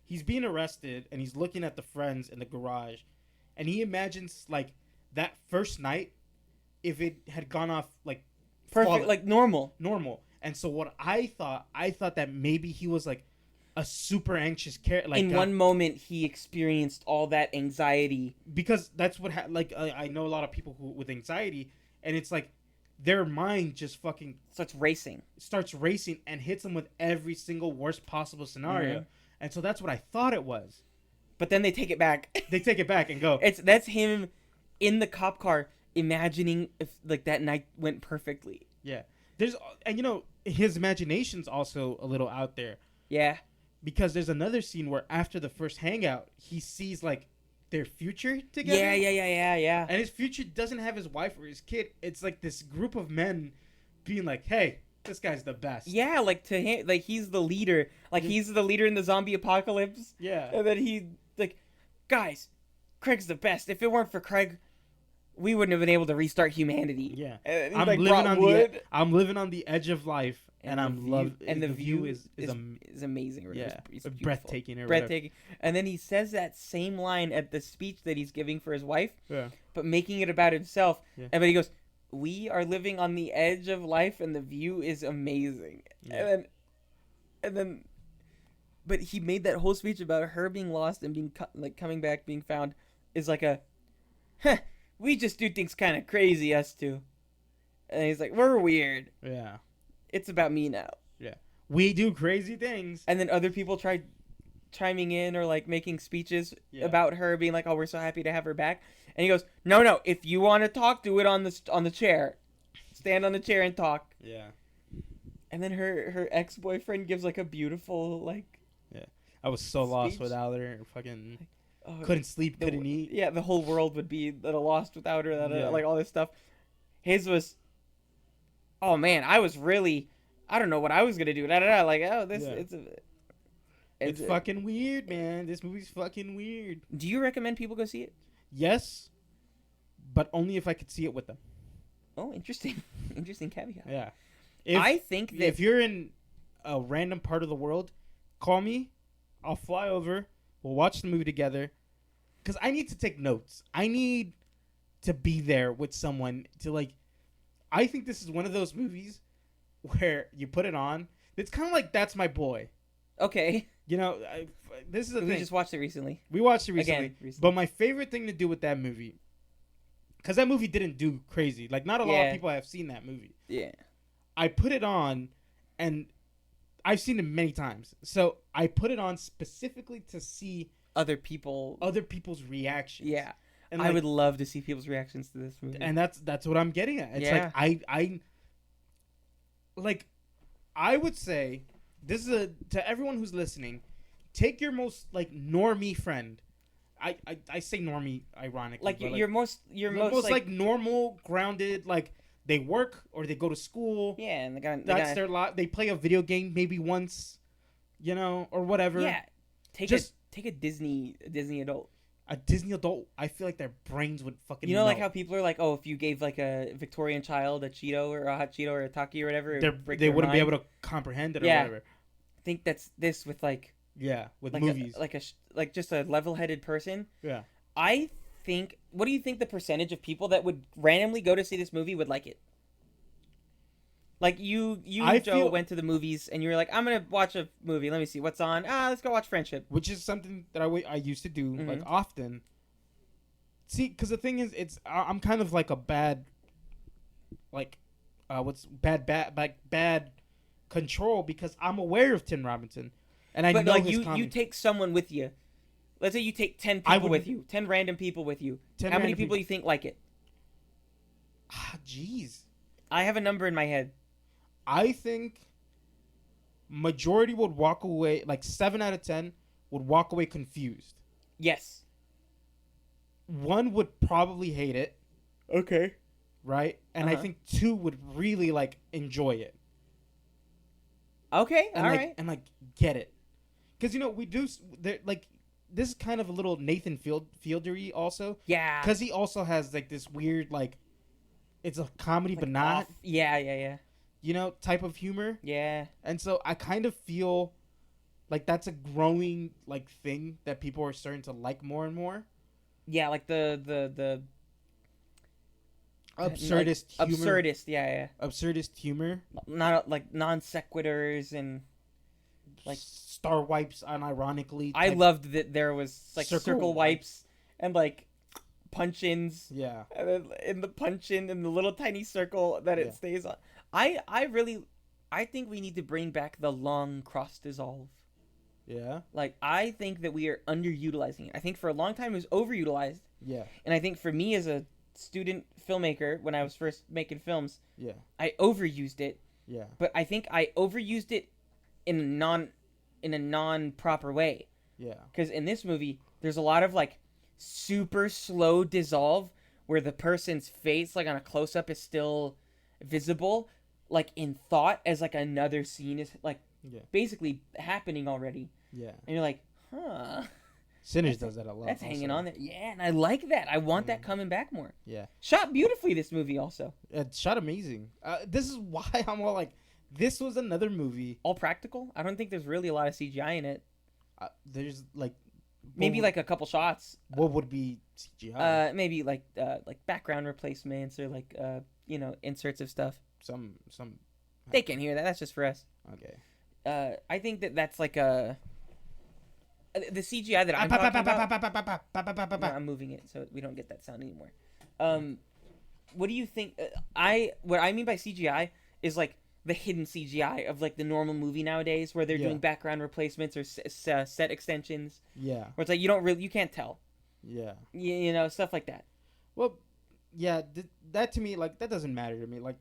he's being arrested and he's looking at the friends in the garage, and he imagines like that first night. If it had gone off like perfect, like normal. And so what I thought that maybe he was like a super anxious character. Like in one moment, he experienced all that anxiety because that's what I know a lot of people with anxiety, and it's like their mind just fucking starts racing and hits them with every single worst possible scenario. Mm-hmm. And so that's what I thought it was. But then they take it back. They take it back and go. That's him in the cop car. Imagining if like that night went perfectly. Yeah. And you know, his imagination's also a little out there. Yeah. Because there's another scene where after the first hangout, he sees like their future together. Yeah. And his future doesn't have his wife or his kid. It's like this group of men being like, hey, this guy's the best. Yeah, like to him, like he's the leader. Like he's the leader in the zombie apocalypse. Yeah. And then he like, guys, Craig's the best. If it weren't for Craig, we wouldn't have been able to restart humanity. Yeah, I'm living on the edge of life, and the view is amazing. Yeah, it's breathtaking. And then he says that same line at the speech that he's giving for his wife, but making it about himself. Yeah. And but he goes, "We are living on the edge of life, and the view is amazing." Yeah. And then, but he made that whole speech about her being lost and being coming back, being found, is like a, we just do things kind of crazy, us two. And he's like, we're weird. Yeah. It's about me now. Yeah. We do crazy things. And then other people try chiming in or like making speeches about her, being like, oh, we're so happy to have her back. And he goes, no, if you want to talk, do it on the chair. Stand on the chair and talk. Yeah. And then her ex-boyfriend gives like a beautiful like. Yeah. I was so lost without her. Fucking. Couldn't sleep, couldn't eat. Yeah, the whole world would be at a lost without her. Like all this stuff. His was. Oh man, I was really I don't know what I was gonna do. I don't know. Like, oh, this Yeah. it's It's fucking weird, man. This movie's fucking weird. Do you recommend people go see it? Yes, but only if I could see it with them. Oh, interesting. Interesting caveat. Yeah. I think that If you're in a random part of the world, call me. I'll fly over. We'll watch the movie together. Because I need to take notes. I need to be there with someone to, like... I think this is one of those movies where you put it on. It's kind of like That's My Boy. okay. You know, this is the We thing. just watched it recently. We watched it recently. Again, recently. But my favorite thing to do with that movie... Because that movie didn't do crazy. Like, not a lot of people have seen that movie. Yeah. I put it on, and I've seen it many times. So I put it on specifically to see Other people's reactions. Yeah. And I would love to see people's reactions to this movie. and that's what I'm getting at. It's Yeah. like I would say this is to everyone who's listening, take your most like normie friend. I say normie ironically. like but, your most like normal, grounded, like they work or they go to school. yeah, and That's their lot. They play a video game maybe once, or whatever. yeah. Take a Disney adult. A Disney adult, I feel like their brains would fucking. You know, like melt. how people are like, oh, if you gave like a Victorian child a Cheeto or a hot Cheeto or a Taki or whatever, they wouldn't be able to comprehend it or whatever. I think that's this with like with like movies, like just a level-headed person. yeah. I think. What do you think the percentage of people that would randomly go to see this movie would like it? Like you Joe went to the movies and you were like, I'm gonna watch a movie. Let me see what's on. Let's go watch Friendship. Which is something that I used to do like Mhm. often. See, because the thing is, I'm kind of like a bad, like, what's bad control because I'm aware of Tim Robinson, and I But know like his you comedy. take someone with you. Let's say you take 10 people with you, 10 random people with you. 10 How many random people do you think like it? Jeez, I have a number in my head. I think majority would walk away, like 7 out of 10 would walk away confused. Yes. One would probably hate it, Okay. right? And I Uh-huh. think 2 would really like enjoy it. Okay. And All like right. and like get it, because we do like this is kind of a little Nathan Fieldery also, Yeah. because he also has like this weird like it's a comedy but not off. Yeah. type of humor, Yeah. and so I kind of feel like that's a growing like thing that people are starting to like more and more. Yeah, like the Absurdist humor. Yeah. Absurdist humor. Not like non sequiturs and like Star wipes unironically. I loved that there was like Circle circle wipes and like punch-ins. Yeah. And then in the punch-in in the little tiny circle that Yeah. it stays on. I think we need to bring back the long cross dissolve. Yeah. Like I think that we are underutilizing it. I think for a long time it was overutilized. Yeah. And I think for me as a student filmmaker when I was first making films, Yeah. I overused it. Yeah. But I think I overused it in a non proper way. Yeah. Because in this movie, there's a lot of like super slow dissolve where the person's face, like on a close up, is still visible, like in thought as like another scene is like Yeah. basically happening already. Yeah. And you're like, huh. Sinners does that a lot. That's hanging also. on there. Yeah, and I like that. I want that coming back more. Yeah. Shot beautifully, this movie also. It shot amazing. This is why I'm all like, this was another movie. All practical. I don't think there's really a lot of CGI in it. There's like, Maybe like a couple shots. what would be CGI? Maybe like background replacements or like inserts of stuff. Some. They can hear that. That's just for us. Okay. I think that's like a the CGI that I'm talking about. No, I'm moving it so we don't get that sound anymore. What do you think? What I mean by CGI is like the hidden CGI of like the normal movie nowadays, where they're doing background replacements or set extensions. Yeah. Where it's like you can't tell. Yeah. Stuff like that. Well, yeah. That to me, like, that doesn't matter to me. Like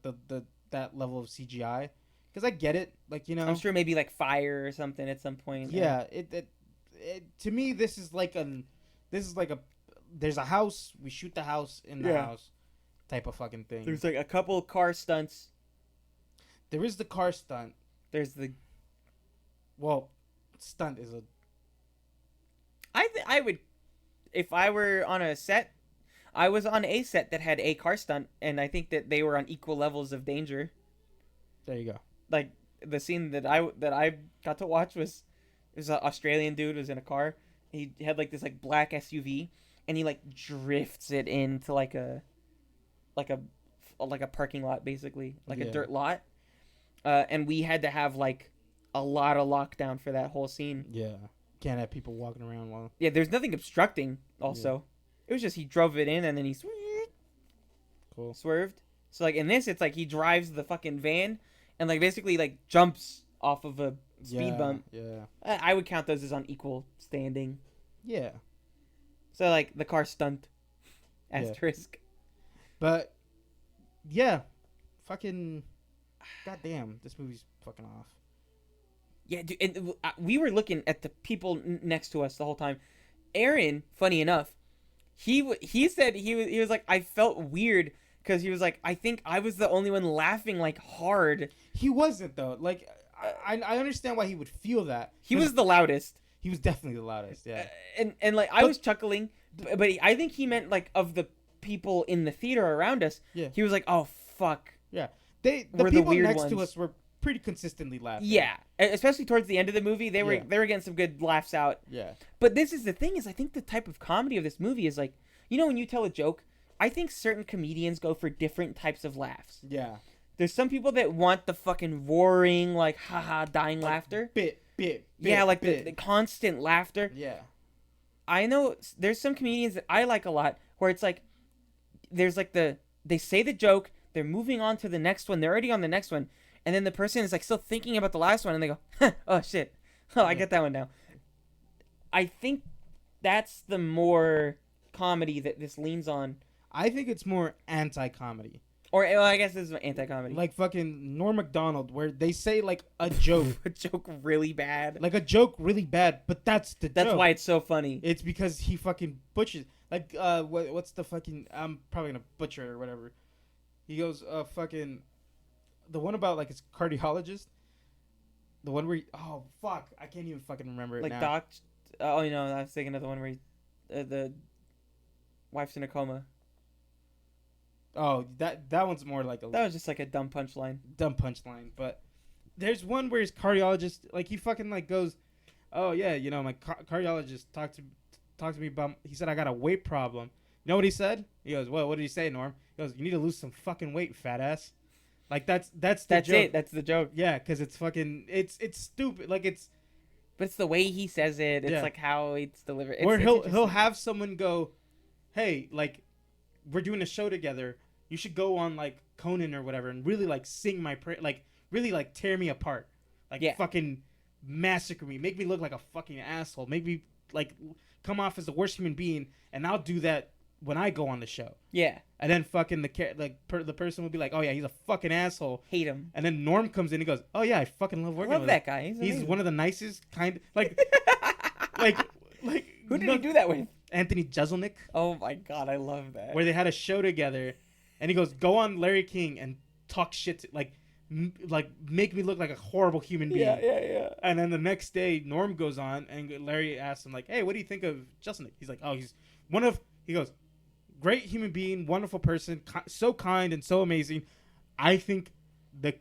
that level of CGI, because I get it. Like, I'm sure maybe like fire or something at some point. Yeah. It to me, this is like there's a house. We shoot the house in the house, type of fucking thing. There's like a couple car stunts. there is the car stunt. There's the. Well, stunt is a. I would, if I were on a set, I was on a set that had a car stunt, and I think that they were on equal levels of danger. There you go. Like the scene that I got to watch was an Australian dude was in a car. He had like this like black SUV, and he like drifts it into like a parking lot, basically like a dirt lot. And we had to have like a lot of lockdown for that whole scene. Yeah. Can't have people walking around while. Yeah, there's nothing obstructing. Also, it was just he drove it in and then he swerved. So like in this, it's like he drives the fucking van and like basically like jumps off of a speed bump. Yeah. I would count those as on equal standing. Yeah. So like the car stunt, asterisk. But yeah, fucking goddamn, this movie's fucking off. Yeah, dude, and we were looking at the people next to us the whole time. Aaron, funny enough, he said he was like, I felt weird because he was like, I think I was the only one laughing like hard. He wasn't though. Like I understand why he would feel that. He was the loudest. He was definitely the loudest. Yeah. And like I was chuckling, but I think he meant like of the people in the theater around us. Yeah. He was like, oh fuck. Yeah. The people next to us were pretty consistently laughing. Yeah, especially towards the end of the movie, they were getting some good laughs out. Yeah. But this is the thing is I think the type of comedy of this movie is like, you know, when you tell a joke, I think certain comedians go for different types of laughs. Yeah. There's some people that want the fucking roaring, like, haha, dying laughter. Yeah, like the constant laughter. Yeah. I know there's some comedians that I like a lot where it's like, there's like they say the joke, they're moving on to the next one, they're already on the next one, and then the person is like still thinking about the last one, and they go, oh shit, oh I get that one now. I think that's the more comedy that this leans on. I think it's more anti-comedy. Or well, I guess this is anti-comedy. Like fucking Norm Macdonald, where they say like a joke, a joke really bad, like a joke really bad, but that's the joke. That's why it's so funny. It's because he fucking butchers. Like what's the fucking? I'm probably gonna butcher it or whatever. He goes fucking, the one about like his cardiologist. The one where oh fuck, I can't even fucking remember it like now. Doc. Oh, you know, I was thinking of the one where the wife's in a coma. Oh, that one's more like a. That was just like a dumb punchline. But there's one where his cardiologist, like he fucking like goes, oh yeah, you know my cardiologist talked to me about. He said I got a weight problem. You know what he said? He goes, well, what did he say, Norm? He goes, you need to lose some fucking weight, fat ass. Like that's the joke. It. That's the joke. Yeah, because it's fucking it's stupid. Like it's. But it's the way he says it. It's like how it's delivered. Or he'll have someone go, hey, like, we're doing a show together. You should go on like Conan or whatever and really like sing my like really like tear me apart, like fucking massacre me, make me look like a fucking asshole, make me like come off as the worst human being, and I'll do that when I go on the show. Yeah. And then fucking the person will be like, oh yeah, he's a fucking asshole. Hate him. And then Norm comes in and goes, oh yeah, I fucking love working with him. That guy. He's one of the nicest kind. Like who did he do that with? Anthony Jeselnik. Oh my god, I love that. Where they had a show together. And he goes, go on Larry King and talk shit, like make me look like a horrible human being. Yeah. And then the next day, Norm goes on, and Larry asks him, like, hey, what do you think of Jeselnik? He's like, oh, he goes, great human being, wonderful person, so kind and so amazing. I think the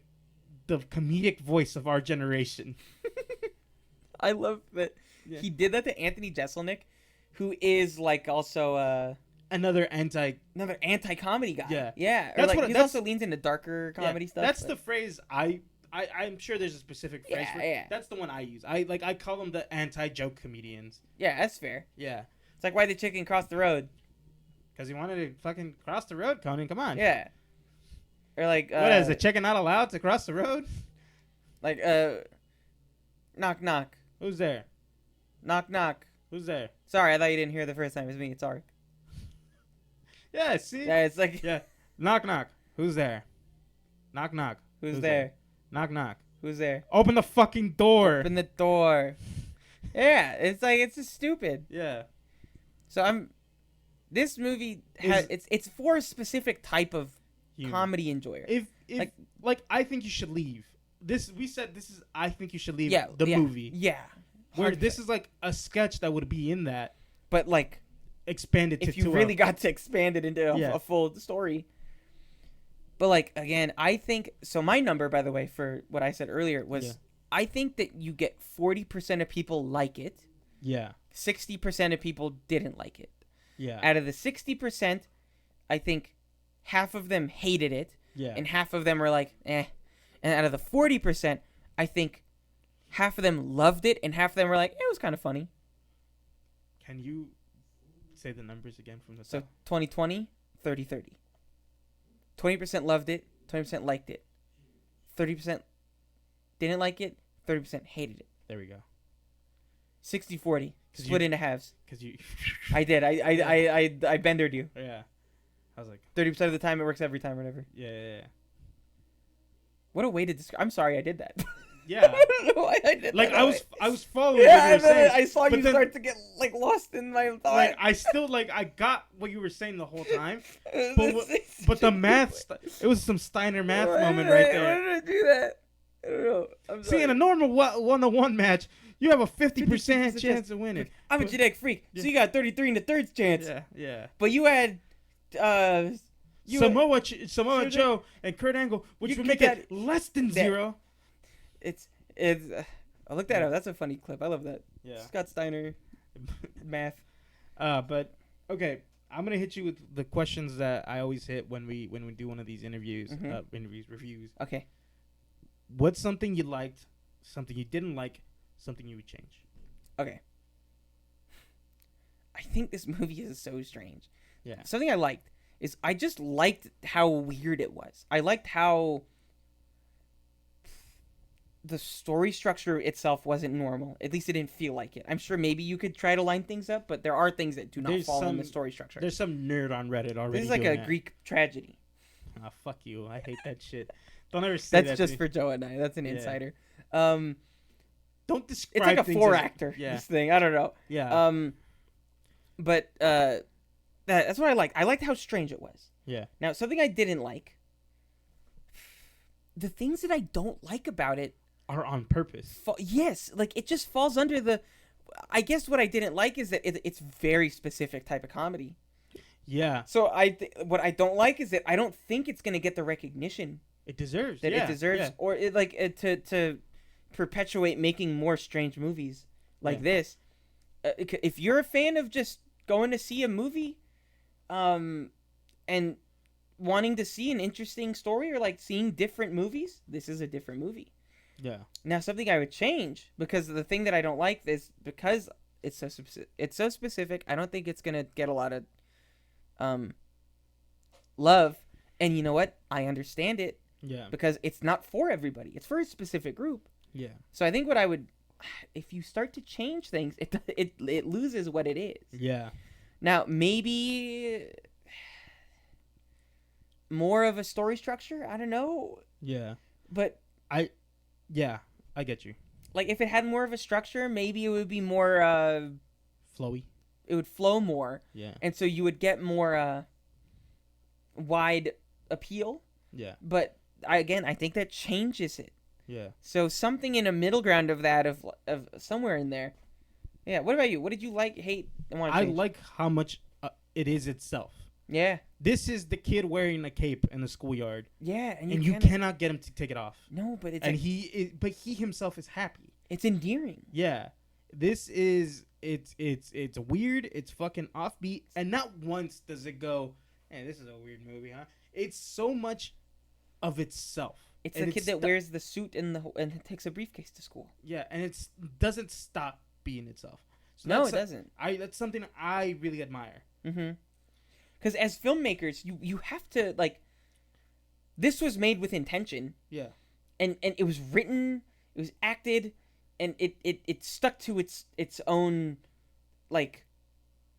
comedic voice of our generation. I love that he did that to Anthony Jeselnik, who is like also another anti-comedy guy. Yeah. Or he also leans into darker comedy stuff. That's the phrase I'm sure there's a specific phrase for it. Yeah. That's the one I use. I call them the anti-joke comedians. Yeah, that's fair. Yeah. It's like why the chicken crossed the road. Because he wanted to fucking cross the road, Conan. Come on. Yeah. Or like what is a chicken not allowed to cross the road? Like knock knock. Who's there? Knock knock. Who's there? Sorry, I thought you didn't hear the first time. It's me. It's Arek. Yeah, see? Yeah, it's like... Yeah. Knock, knock. Who's there? Knock, knock. Who's there? Knock, knock. Who's there? Open the fucking door. Open the door. Yeah, it's like, it's just stupid. Yeah. So this movie has... It's for a specific type of comedy enjoyer. if like I think you should leave. We said this is I think you should leave Yeah, the movie. Yeah. Where 100%. this is like a sketch that would be in that, but like expanded to if you really got to expand it into a full story. But like again, I think so. My number, by the way, for what I said earlier was I think that you get 40% of people like it. Yeah. 60% of people didn't like it. Yeah. Out of the 60%, I think half of them hated it. Yeah. And half of them were like, eh. And out of the 40%, I think half of them loved it and half of them were like, it was kind of funny. Can you say the numbers again from the So top? 2020, 30-30. 20% loved it, 20% liked it. 30% didn't like it, 30% hated it. There we go. 60-40. Split into halves. Because you... I did. I bendered you. Yeah. I was like... 30% of the time it works every time or whatever. Yeah. What a way to describe... I'm sorry I did that. Yeah. I don't know why I did like, that. I was following what you were saying. I saw you start to get, like, lost in my thought. Like, I still, like, I got what you were saying the whole time. But the math... It was some Steiner math moment right there. Why did I do that? I don't know. I'm sorry. See, in a normal one-on-one match, you have a 50% chance of winning. I'm a genetic freak, so you got 33 and a third chance. Yeah. But you had... Samoa Joe and Kurt Angle, which would make it less than zero. It's I looked that up. That's a funny clip. I love that. Yeah. Scott Steiner math. But okay, I'm gonna hit you with the questions that I always hit when we do one of these interviews, reviews. Okay. What's something you liked, something you didn't like, something you would change? Okay. I think this movie is so strange. Yeah. Something I liked is I just liked how weird it was. I liked how the story structure itself wasn't normal. At least it didn't feel like it. I'm sure maybe you could try to line things up, but there are things that do not fall in the story structure. There's some nerd on Reddit already. This is like a Greek tragedy. Ah, fuck you. I hate that shit. Don't ever say that. That's just for Joe and I. That's an insider. Don't describe. It's like a 4-actor. This thing. I don't know. Yeah. But that's what I liked. I liked how strange it was. Yeah. Now, something I didn't like. The things that I don't like about it are on purpose. Yes, like it just falls under the. I guess what I didn't like is that it's very specific type of comedy. Yeah. So what I don't like is that I don't think it's gonna get the recognition it deserves. That it deserves, or to perpetuate making more strange movies like this. If you're a fan of just going to see a movie, and wanting to see an interesting story or like seeing different movies, this is a different movie. Yeah. Now, something I would change, because the thing that I don't like is because it's so specific. I don't think it's gonna get a lot of love. And you know what? I understand it. Yeah. Because it's not for everybody. It's for a specific group. Yeah. So I think what I would, if you start to change things, it loses what it is. Yeah. Now maybe more of a story structure. I don't know. Yeah. But yeah, I get you. Like, if it had more of a structure, maybe it would be more flowy. It would flow more. Yeah. And so you would get more wide appeal. Yeah. But I think that changes it. Yeah. So something in a middle ground of that, of somewhere in there. Yeah. What about you? What did you like, hate, and want to change? I like how much it is itself. Yeah. This is the kid wearing a cape in the schoolyard. Yeah, and you cannot get him to take it off. No, but it's but he himself is happy. It's endearing. Yeah. This is it's weird, it's fucking offbeat, and not once does it go, "Hey, this is a weird movie, huh?" It's so much of itself. It's the kid that wears the suit and takes a briefcase to school. Yeah, and it doesn't stop being itself. So no, it doesn't. That's something I really admire. Mhm. Because as filmmakers, you have to, like, this was made with intention. Yeah. And it was written, it was acted, and it stuck to its own, like,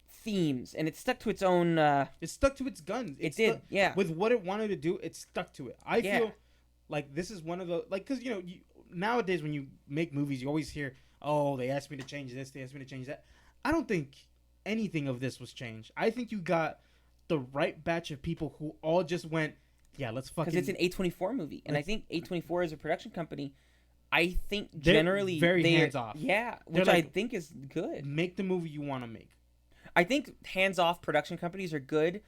themes, and it stuck to its own... it stuck to its guns. It did, yeah. With what it wanted to do, it stuck to it. I feel like this is one of the... Like, because, nowadays when you make movies, you always hear, oh, they asked me to change this, they asked me to change that. I don't think anything of this was changed. I think you got the right batch of people who all just went, Yeah, let's because fucking. it's an A24 movie, and I Let's- think A24 is a production company. I think They're generally very they're- hands-off. Yeah, They're which I like- think is good. Make the movie you want to make. I think hands-off production companies are good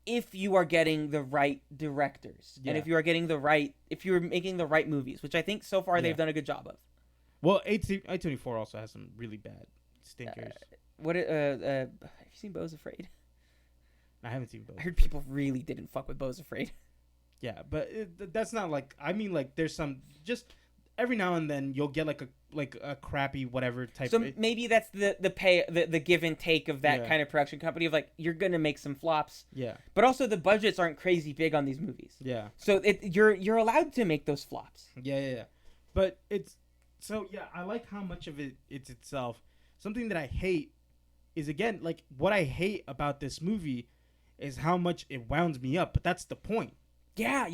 if you are getting the right directors and Yeah. if you are making the right movies, which I think so far they've Yeah. done a good job of. Well, A24 also has some really bad stinkers. Have you seen Beau's Afraid? I haven't seen both. I heard people really didn't fuck with Beau's Afraid. Yeah, but that's not like. I mean, like, there's some just every now and then you'll get like a crappy whatever type. So maybe that's the give and take of that Yeah. kind of production company of like you're gonna make some flops, Yeah, but also the budgets aren't crazy big on these movies. yeah, So you're allowed to make those flops. yeah. But it's so yeah. I like how much of it's itself. Something that I hate is again like what I hate about this movie is how much it wounds me up. But that's the point. Yeah.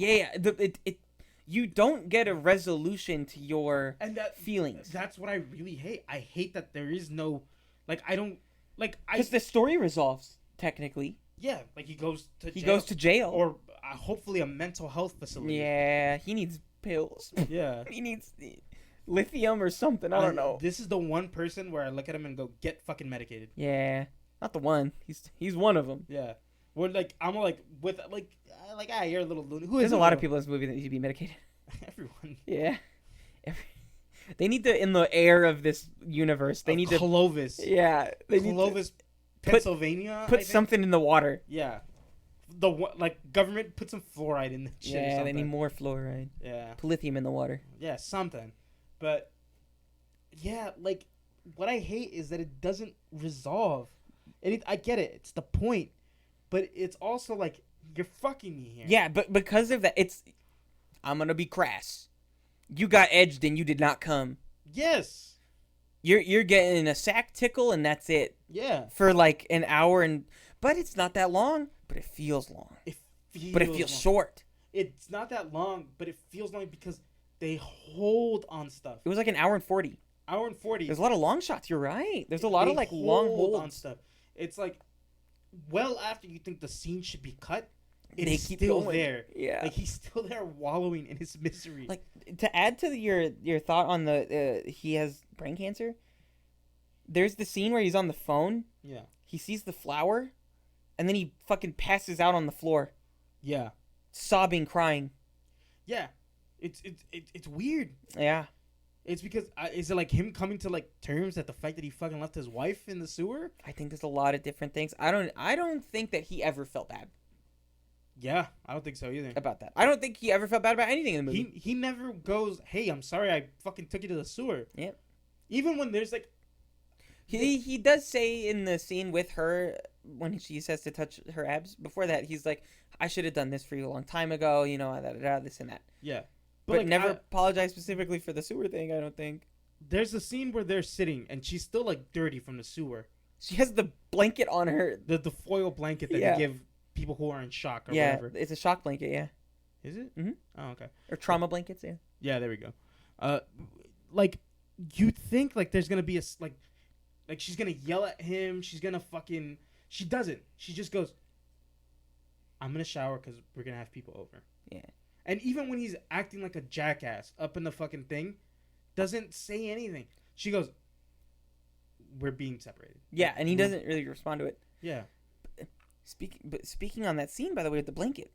You don't get a resolution to your And feelings. That's what I really hate. I hate that there is no, like, I don't, like, Because the story resolves technically. yeah, like he goes to jail, or hopefully a mental health facility. yeah, he needs pills. Yeah. He needs lithium or something. I don't know. This is the one person where I look at him and go, get fucking medicated. Yeah, not the one. He's one of them. Yeah. We're like, I'm like, with, like, you're a little loony. There's a lot of people in this movie that need to be medicated. Everyone. Yeah. They need to, in the air of this universe, they need to. Clovis. Yeah. They need Clovis, Pennsylvania. put something in the water. Yeah. Like, government put some fluoride in the shit or Yeah, something. they need more fluoride. Yeah. Put lithium in the water. Yeah, something. But yeah, like what I hate is that it doesn't resolve. And I get it, it's the point, but it's also like you're fucking me here. Yeah, but because of that, I'm gonna be crass. You got edged and you did not come. Yes. You're getting a sack tickle and that's it Yeah. for like an hour but it's not that long. But it feels long. It feels long. short. It's not that long, but it feels long because they hold on stuff. It was like an hour and 40. Hour and 40. There's a lot of long shots. You're right. There's a lot of like long holds on stuff. It's like well after you think the scene should be cut, They it's keep still going. there. Yeah. Like he's still there wallowing in his misery. Like to add to your thought on the he has brain cancer. There's the scene where he's on the phone. Yeah. He sees the flower, and then he fucking passes out on the floor, Yeah. sobbing, crying. Yeah. It's weird. Yeah. It's because is it like him coming to like terms at the fact that he fucking left his wife in the sewer? I think there's a lot of different things. I don't think that he ever felt bad Yeah, I don't think so either. about that. I don't think he ever felt bad about anything in the movie. He never goes, "Hey, I'm sorry, I fucking took you to the sewer." Yep. Even when there's like, He does say in the scene with her when she says to touch her abs. Before that, he's like, "I should have done this for you a long time ago." You know, this and that. yeah, But like, never apologized specifically for the sewer thing. I don't think. there's a scene where they're sitting and she's still like dirty from the sewer. She has the blanket on her. The foil blanket that Yeah. you give people who are in shock or Yeah, whatever. it's a shock blanket. Yeah, Is it? Mhm. Oh, okay. or trauma blankets. Yeah. Yeah, there we go. Like you'd think like there's gonna be like she's gonna yell at him. She's gonna fucking. She doesn't. She just goes, "I'm gonna shower because we're gonna have people over." Yeah. And even when he's acting like a jackass up in the fucking thing, doesn't say anything. She goes, "We're being separated." Yeah, and he doesn't really respond to it. Yeah. Speaking on that scene, by the way, with the blanket,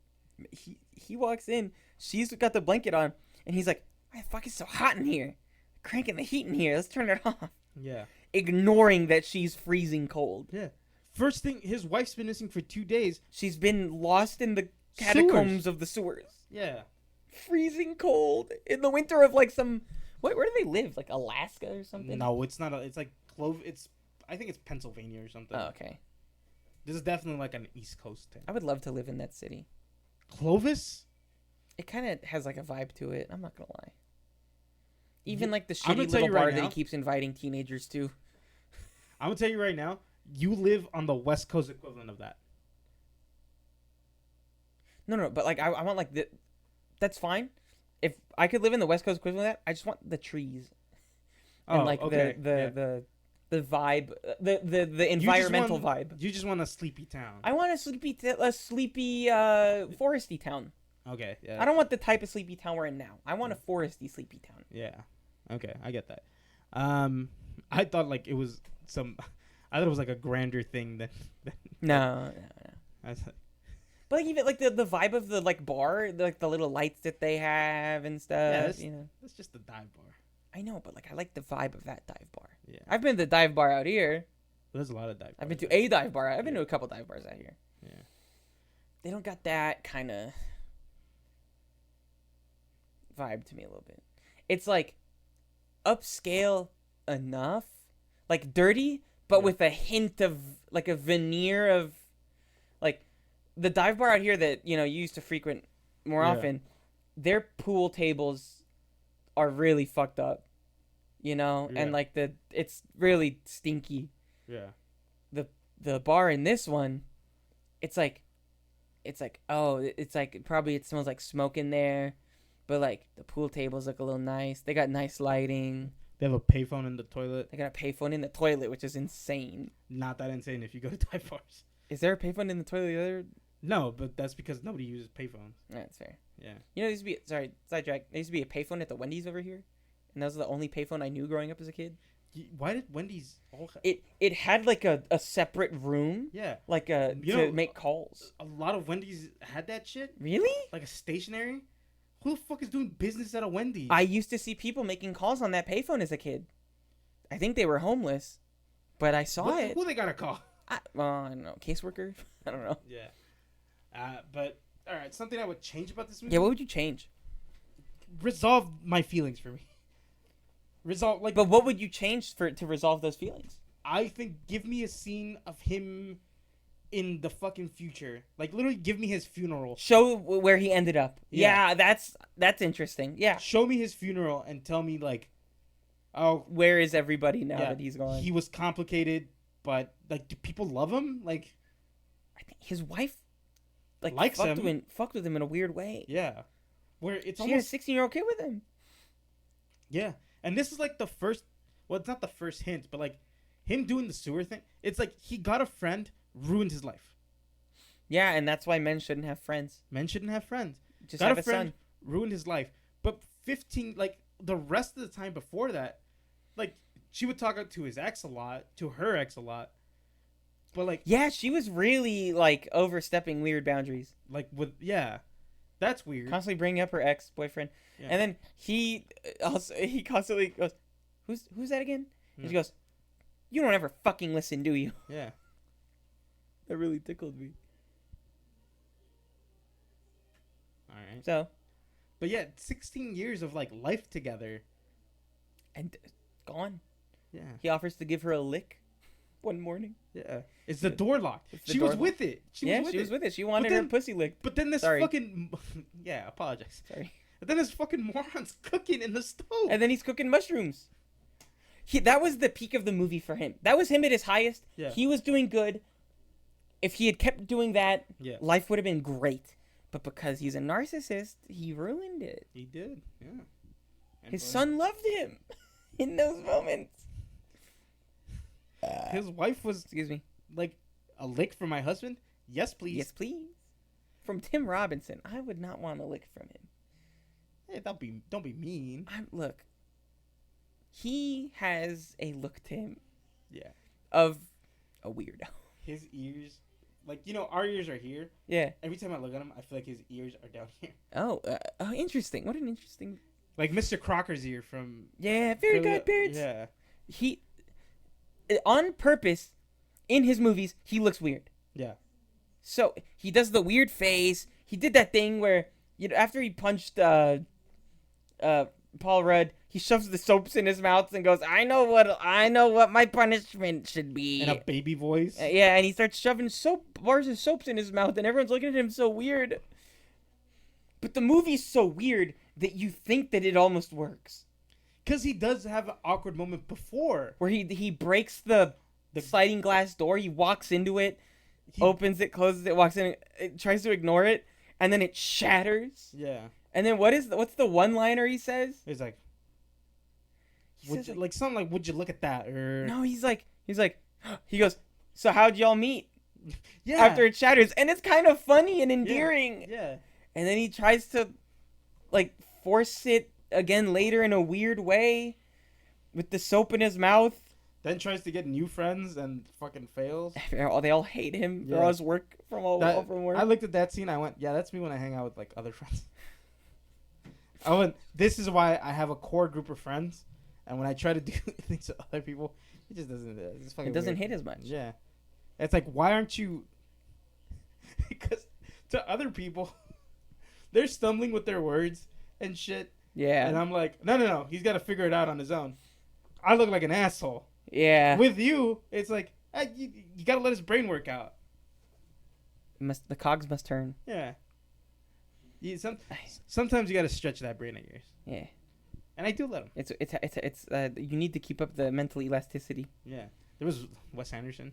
he walks in. She's got the blanket on, and he's like, "Why the fuck is it so hot in here? Cranking the heat in here. Let's turn it off." Yeah. Ignoring that she's freezing cold. Yeah. First thing, his wife's been missing for 2 days. She's been lost in the catacombs of the sewers. Yeah. Freezing cold in the winter of like some. Where do they live? Like Alaska or something? No, it's not. It's like I think it's Pennsylvania or something. Oh, okay. This is definitely like an East Coast thing. I would love to live in that city. Clovis? It kind of has like a vibe to it. I'm not gonna lie. Even like the I'm gonna shitty tell little you bar right that he now. keeps inviting teenagers to. I'm gonna tell you right now. You live on the West Coast equivalent of that. No, but like I want like that's fine. If I could live in the West Coast equivalent of that, I just want the trees and like the vibe, the environmental vibe. You just want a sleepy town. I want a sleepy foresty town. Okay. Yeah. I don't want the type of sleepy town we're in now. I want a foresty sleepy town. Yeah. Okay, I get that. I thought like it was some. I thought it was like a grander thing than. No. I was like, But like even like the vibe of the like bar, like the little lights that they have and stuff. Yeah, You know. that's just a dive bar. I know, but like I like the vibe of that dive bar. Yeah. I've been to the dive bar out here. There's a lot of dive bars. I've been to a dive bar. I've been to a couple dive bars out here. Yeah. They don't got that kind of vibe to me a little bit. It's like upscale enough, like dirty, but with a hint of like a veneer of like the dive bar out here that you used to frequent more often. Their pool tables are really fucked up, and like it's really stinky. Yeah. The bar in this one, it's like probably it smells like smoke in there, but like the pool tables look a little nice. They got nice lighting. They have a payphone in the toilet. They got a payphone in the toilet, which is insane. Not that insane if you go to dive bars. Is there a payphone in the toilet? The other? No, but that's because nobody uses payphones. That's fair. Yeah. There used to be sidetrack. There used to be a payphone at the Wendy's over here, and that was the only payphone I knew growing up as a kid. Why did Wendy's all? It had like a separate room. Yeah. Like to make calls. A lot of Wendy's had that shit. Really? Like a stationary. Who the fuck is doing business at a Wendy's? I used to see people making calls on that payphone as a kid. I think they were homeless, but I saw it. Who they gotta call? I don't know. Caseworker? I don't know. Yeah. But all right, something I would change about this movie. Yeah, what would you change? Resolve my feelings for me. But what would you change to resolve those feelings? I think give me a scene of him in the fucking future. Like literally give me his funeral. Show where he ended up. Yeah, that's interesting. Yeah. Show me his funeral and tell me like, oh, where is everybody now that he's gone? He was complicated, but like do people love him? Like I think his wife likes him. Fucked with him in a weird way. Yeah. Where it's she had a 16-year-old kid with him. Yeah. And this is like the first, well, it's not the first hint, but like him doing the sewer thing. It's like he got a friend, ruined his life. Yeah, and that's why men shouldn't have friends. Men shouldn't have friends. Just got have a friend, son. Ruined his life. But 15, like the rest of the time before that, like she would talk to his ex a lot, to her ex a lot. But like, yeah, she was really like overstepping weird boundaries. Like that's weird. Constantly bringing up her ex-boyfriend. Yeah. And then he constantly goes, who's that again? And she goes, you don't ever fucking listen, do you? Yeah. That really tickled me. All right. So. But yeah, 16 years of like life together. And gone. Yeah. He offers to give her a lick one morning. Yeah. Is the door locked? She was with it. She was with it. She wanted her pussy licked. But then this fucking... Yeah, apologize. Sorry. But then this fucking moron's cooking in the stove. And then he's cooking mushrooms. That was the peak of the movie for him. That was him at his highest. Yeah. He was doing good. If he had kept doing that, life would have been great. But because he's a narcissist, he ruined it. He did, yeah. And his son loved him in those moments. His wife was... Excuse me. Like, a lick from my husband? Yes, please. Yes, please. From Tim Robinson. I would not want a lick from him. Hey, don't be mean. Look. He has a look to him. Yeah. Of a weirdo. His ears... Like, our ears are here. Yeah. Every time I look at him, I feel like his ears are down here. Oh, interesting. What an interesting... Like Mr. Crocker's ear from... Yeah, very good, Beards. Yeah. He... On purpose, in his movies, he looks weird. Yeah. So, he does the weird face. He did that thing where, after he punched Paul Rudd, he shoves the soaps in his mouth and goes, I know what my punishment should be. In a baby voice. Yeah, and he starts shoving bars of soaps in his mouth, and everyone's looking at him so weird. But the movie's so weird that you think that it almost works. Because he does have an awkward moment before. Where he breaks the sliding glass door, he walks into it, opens it, closes it, walks in, it tries to ignore it, and then it shatters. Yeah. And then what's the one-liner he says? He's like... something like, would you look at that? Or... No, he goes, so how'd y'all meet? Yeah. After it shatters. And it's kind of funny and endearing. Yeah. and then he tries to like force it again later in a weird way with the soap in his mouth. Then tries to get new friends and fucking fails. They all hate him for all his work from work. I looked at that scene. I went, yeah, that's me when I hang out with like other friends. I went, this is why I have a core group of friends, and when I try to do things with other people, it just doesn't. It doesn't hit as much. Yeah, it's like, why aren't you? Because to other people, they're stumbling with their words and shit. Yeah. And I'm like, no. He's got to figure it out on his own. I look like an asshole. Yeah. With you, it's like, you got to let his brain work out. The cogs must turn. Yeah. Sometimes you got to stretch that brain of yours. Yeah. And I do let him. It's you need to keep up the mental elasticity. Yeah. There was Wes Anderson.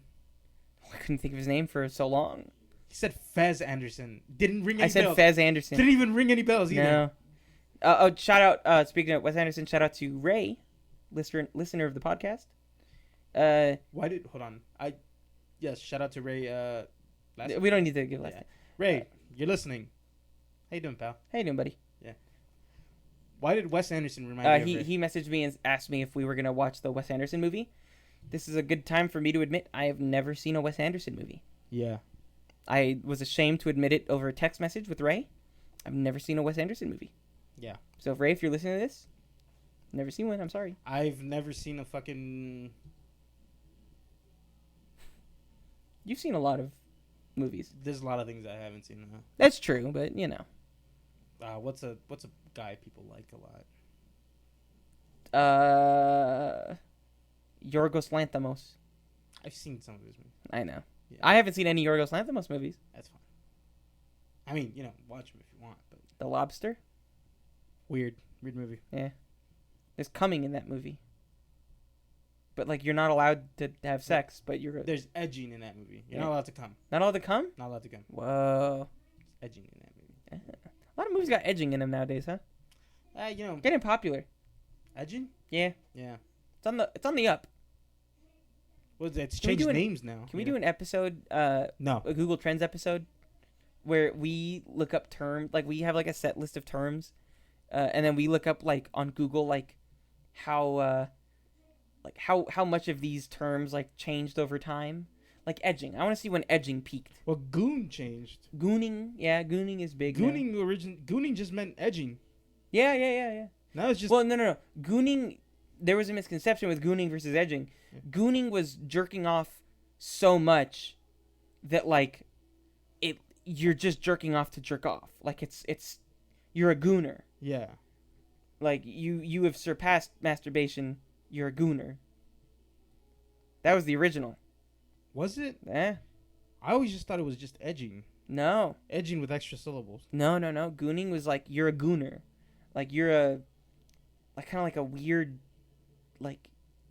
I couldn't think of his name for so long. He said Fez Anderson. Didn't ring any bells. I said Fez Anderson. Didn't even ring any bells either. No. Shout out. Speaking of Wes Anderson, shout out to Ray, listener of the podcast. Hold on. Yes, shout out to Ray. We don't need to give last name. Ray, you're listening. How you doing, pal? How you doing, buddy? Yeah. Why did Wes Anderson remind me of Ray? He messaged me and asked me if we were gonna watch the Wes Anderson movie. This is a good time for me to admit I have never seen a Wes Anderson movie. Yeah. I was ashamed to admit it over a text message with Ray. I've never seen a Wes Anderson movie. Yeah. So, Ray, if you're listening to this, never seen one. I'm sorry. I've never seen a fucking... You've seen a lot of movies. There's a lot of things I haven't seen. That's true, but, you know. What's a guy people like a lot? Yorgos Lanthimos. I've seen some of his movies. I know. Yeah. I haven't seen any Yorgos Lanthimos movies. That's fine. I mean, watch them if you want. But The Lobster? Weird movie. Yeah. There's coming in that movie. But, like, you're not allowed to have sex, but you're... There's edging in that movie. You're not allowed to come. Not allowed to come? Not allowed to come. Whoa. There's edging in that movie. Yeah. A lot of movies got edging in them nowadays, huh? Getting popular. Edging? Yeah. Yeah. It's on the up. Well, it's changed names now. Can we do an episode? No. A Google Trends episode, where we look up terms. Like we have like a set list of terms, and then we look up like on Google how much of these terms like changed over time. Like edging. I want to see when edging peaked. Well, goon changed. Gooning. Yeah, gooning is big. Gooning just meant edging. Yeah. Now it's just... Well, no. Gooning, there was a misconception with gooning versus edging. Yeah. Gooning was jerking off so much that, like, you're just jerking off to jerk off. Like, you're a gooner. Yeah. Like, you have surpassed masturbation. You're a gooner. That was the original. Was it? Yeah. I always just thought it was just edging. No. Edging with extra syllables. No. Gooning was like, you're a gooner. Like, you're a... Like, kind of like a weird... Like,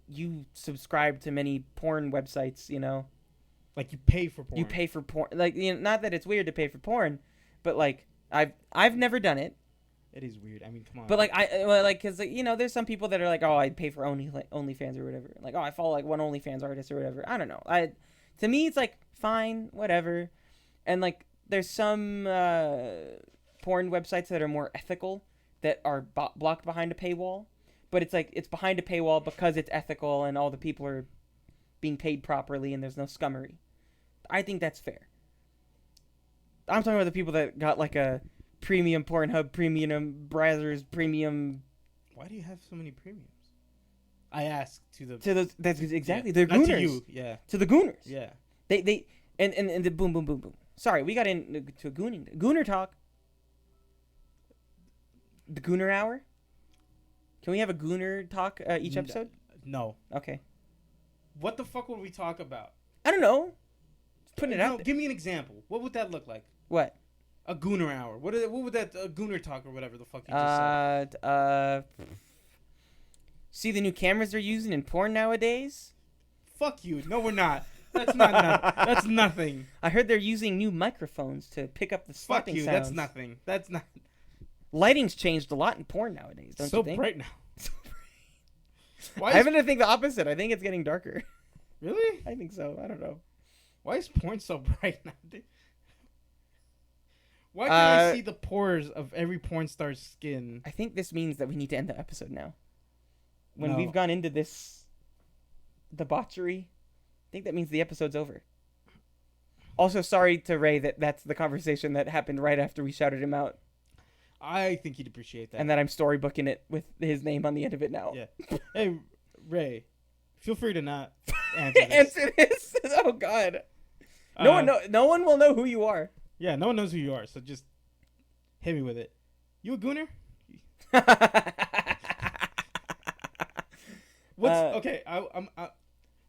you subscribe to many porn websites, Like, you pay for porn. You pay for porn. Like, not that it's weird to pay for but, like, I've never done it. It is weird. I mean, come on. But, like, because, there's some people that are like, oh, I'd pay for OnlyFans or whatever. Like, oh, I follow, like, one OnlyFans artist or whatever. I don't know. To me, it's, like, fine, whatever. And, like, there's some porn websites that are more ethical that are blocked behind a paywall. But it's, like, it's behind a paywall because it's ethical and all the people are being paid properly and there's no scummery. I think that's fair. I'm talking about the people that got, like, a premium Pornhub, premium Brazzers, premium... Why do you have so many premiums? I ask to the... To those... That's exactly. Yeah. They're gooners. Not to you, yeah. To the gooners. Yeah. They and the boom. Sorry, we got into a gooning. Gooner talk. The Gooner Hour? Can we have a Gooner talk each episode? No. Okay. What the fuck would we talk about? I don't know. Just putting it out there. Give me an example. What would that look like? What? A Gooner Hour. What would that Gooner talk or whatever the fuck you just said? See the new cameras they're using in porn nowadays? Fuck you. No, we're not. That's not that's nothing. I heard they're using new microphones to pick up the slapping sounds. That's nothing. That's not. Lighting's changed a lot in porn nowadays, don't you think? So bright now. I happen to think the opposite. I think it's getting darker. Really? I think so. I don't know. Why is porn so bright now? Why can't I see the pores of every porn star's skin? I think this means that we need to end the episode now. When No. we've gone into this debauchery, I think that means the episode's over. Also, sorry to Ray that that's the conversation that happened right after we shouted him out, I think he'd appreciate that. and that I'm storybooking it with his name on the end of it now. Yeah. Hey, Ray, feel free to not answer this. Answer this. Oh God. No one will know who you are. Yeah, no one knows who you are, so just hit me with it. You a gooner? What's okay?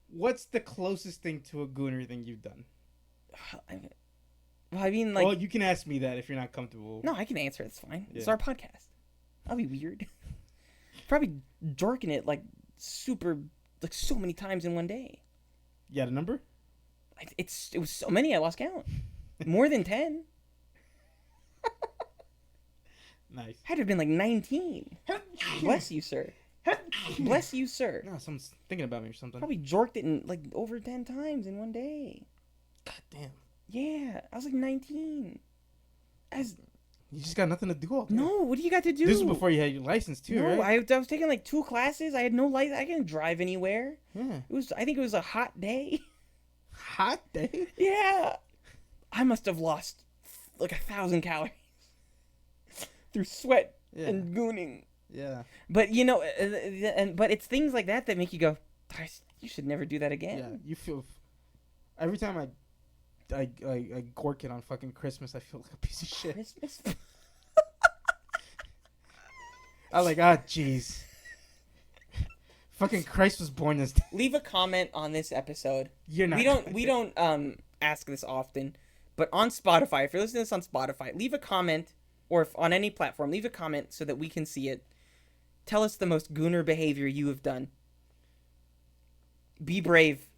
What's the closest thing to a gooner thing you've done? Well, I mean, like, Well, you can ask me that if you're not comfortable. no, I can answer. It's fine. It's Yeah. our podcast. That'll be weird. Probably jerking it like super, like so many times in one day. You got a number? It was so many I lost count. More than 10. Nice. Had to have been like 19. Bless you, sir. Bless you, sir. No, someone's thinking about me or something. Probably jorked it in like over 10 times in one day. God damn. Yeah, I was like 19. You just got nothing to do all day. No, what do you got to do? This was before you had your license too, No, right? I was taking like 2 classes. I had no light. I couldn't drive anywhere. Yeah. I think it was a hot day. Hot day? Yeah. I must have lost like 1,000 calories through sweat and gooning. Yeah. But you know, but it's things like that that make you go, you should never do that again. Yeah. You feel every time I gork it on fucking Christmas, I feel like a piece of shit. Christmas. I'm like, jeez. Fucking Christ was born this day. Leave a comment on this episode. You're not. We don't ask this often, but on Spotify, if you're listening to this on Spotify, leave a comment, or if on any platform, leave a comment so that we can see it. Tell us the most gooner behavior you have done. Be brave.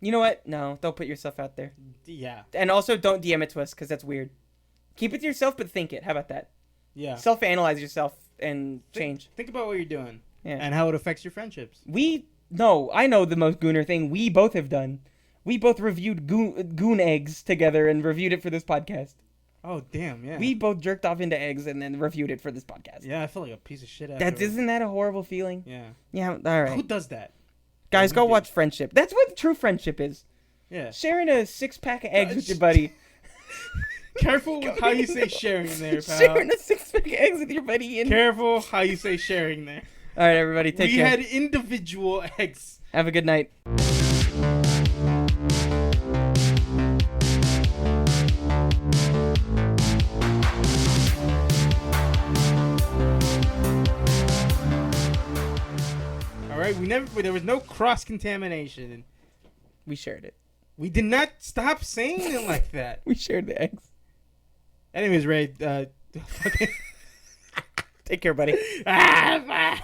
You know what? No, don't put yourself out there. Yeah. And also, don't DM it to us, because that's weird. Keep it to yourself, but think it. How about that? Yeah. Self-analyze yourself and change. Think about what you're doing. Yeah. And how it affects your friendships. I know the most gooner thing we both have done. We both reviewed goon eggs together and reviewed it for this podcast. Oh, damn, yeah. We both jerked off into eggs and then reviewed it for this podcast. Yeah, I feel like a piece of shit after. Isn't that a horrible feeling? Yeah. Yeah, all right. Who does that? Guys, we go do. watch Friendship. That's what true friendship is. Yeah. Sharing a 6-pack of eggs with your buddy. Careful with how you say sharing there, pal. Sharing a 6-pack of eggs with your buddy. And... Careful how you say sharing there. All right, everybody, take care. We had individual eggs. Have a good night. All right, there was no cross-contamination. We shared it. We did not stop saying it like that. We shared the eggs. Anyways, Ray, Take care, buddy. Bye.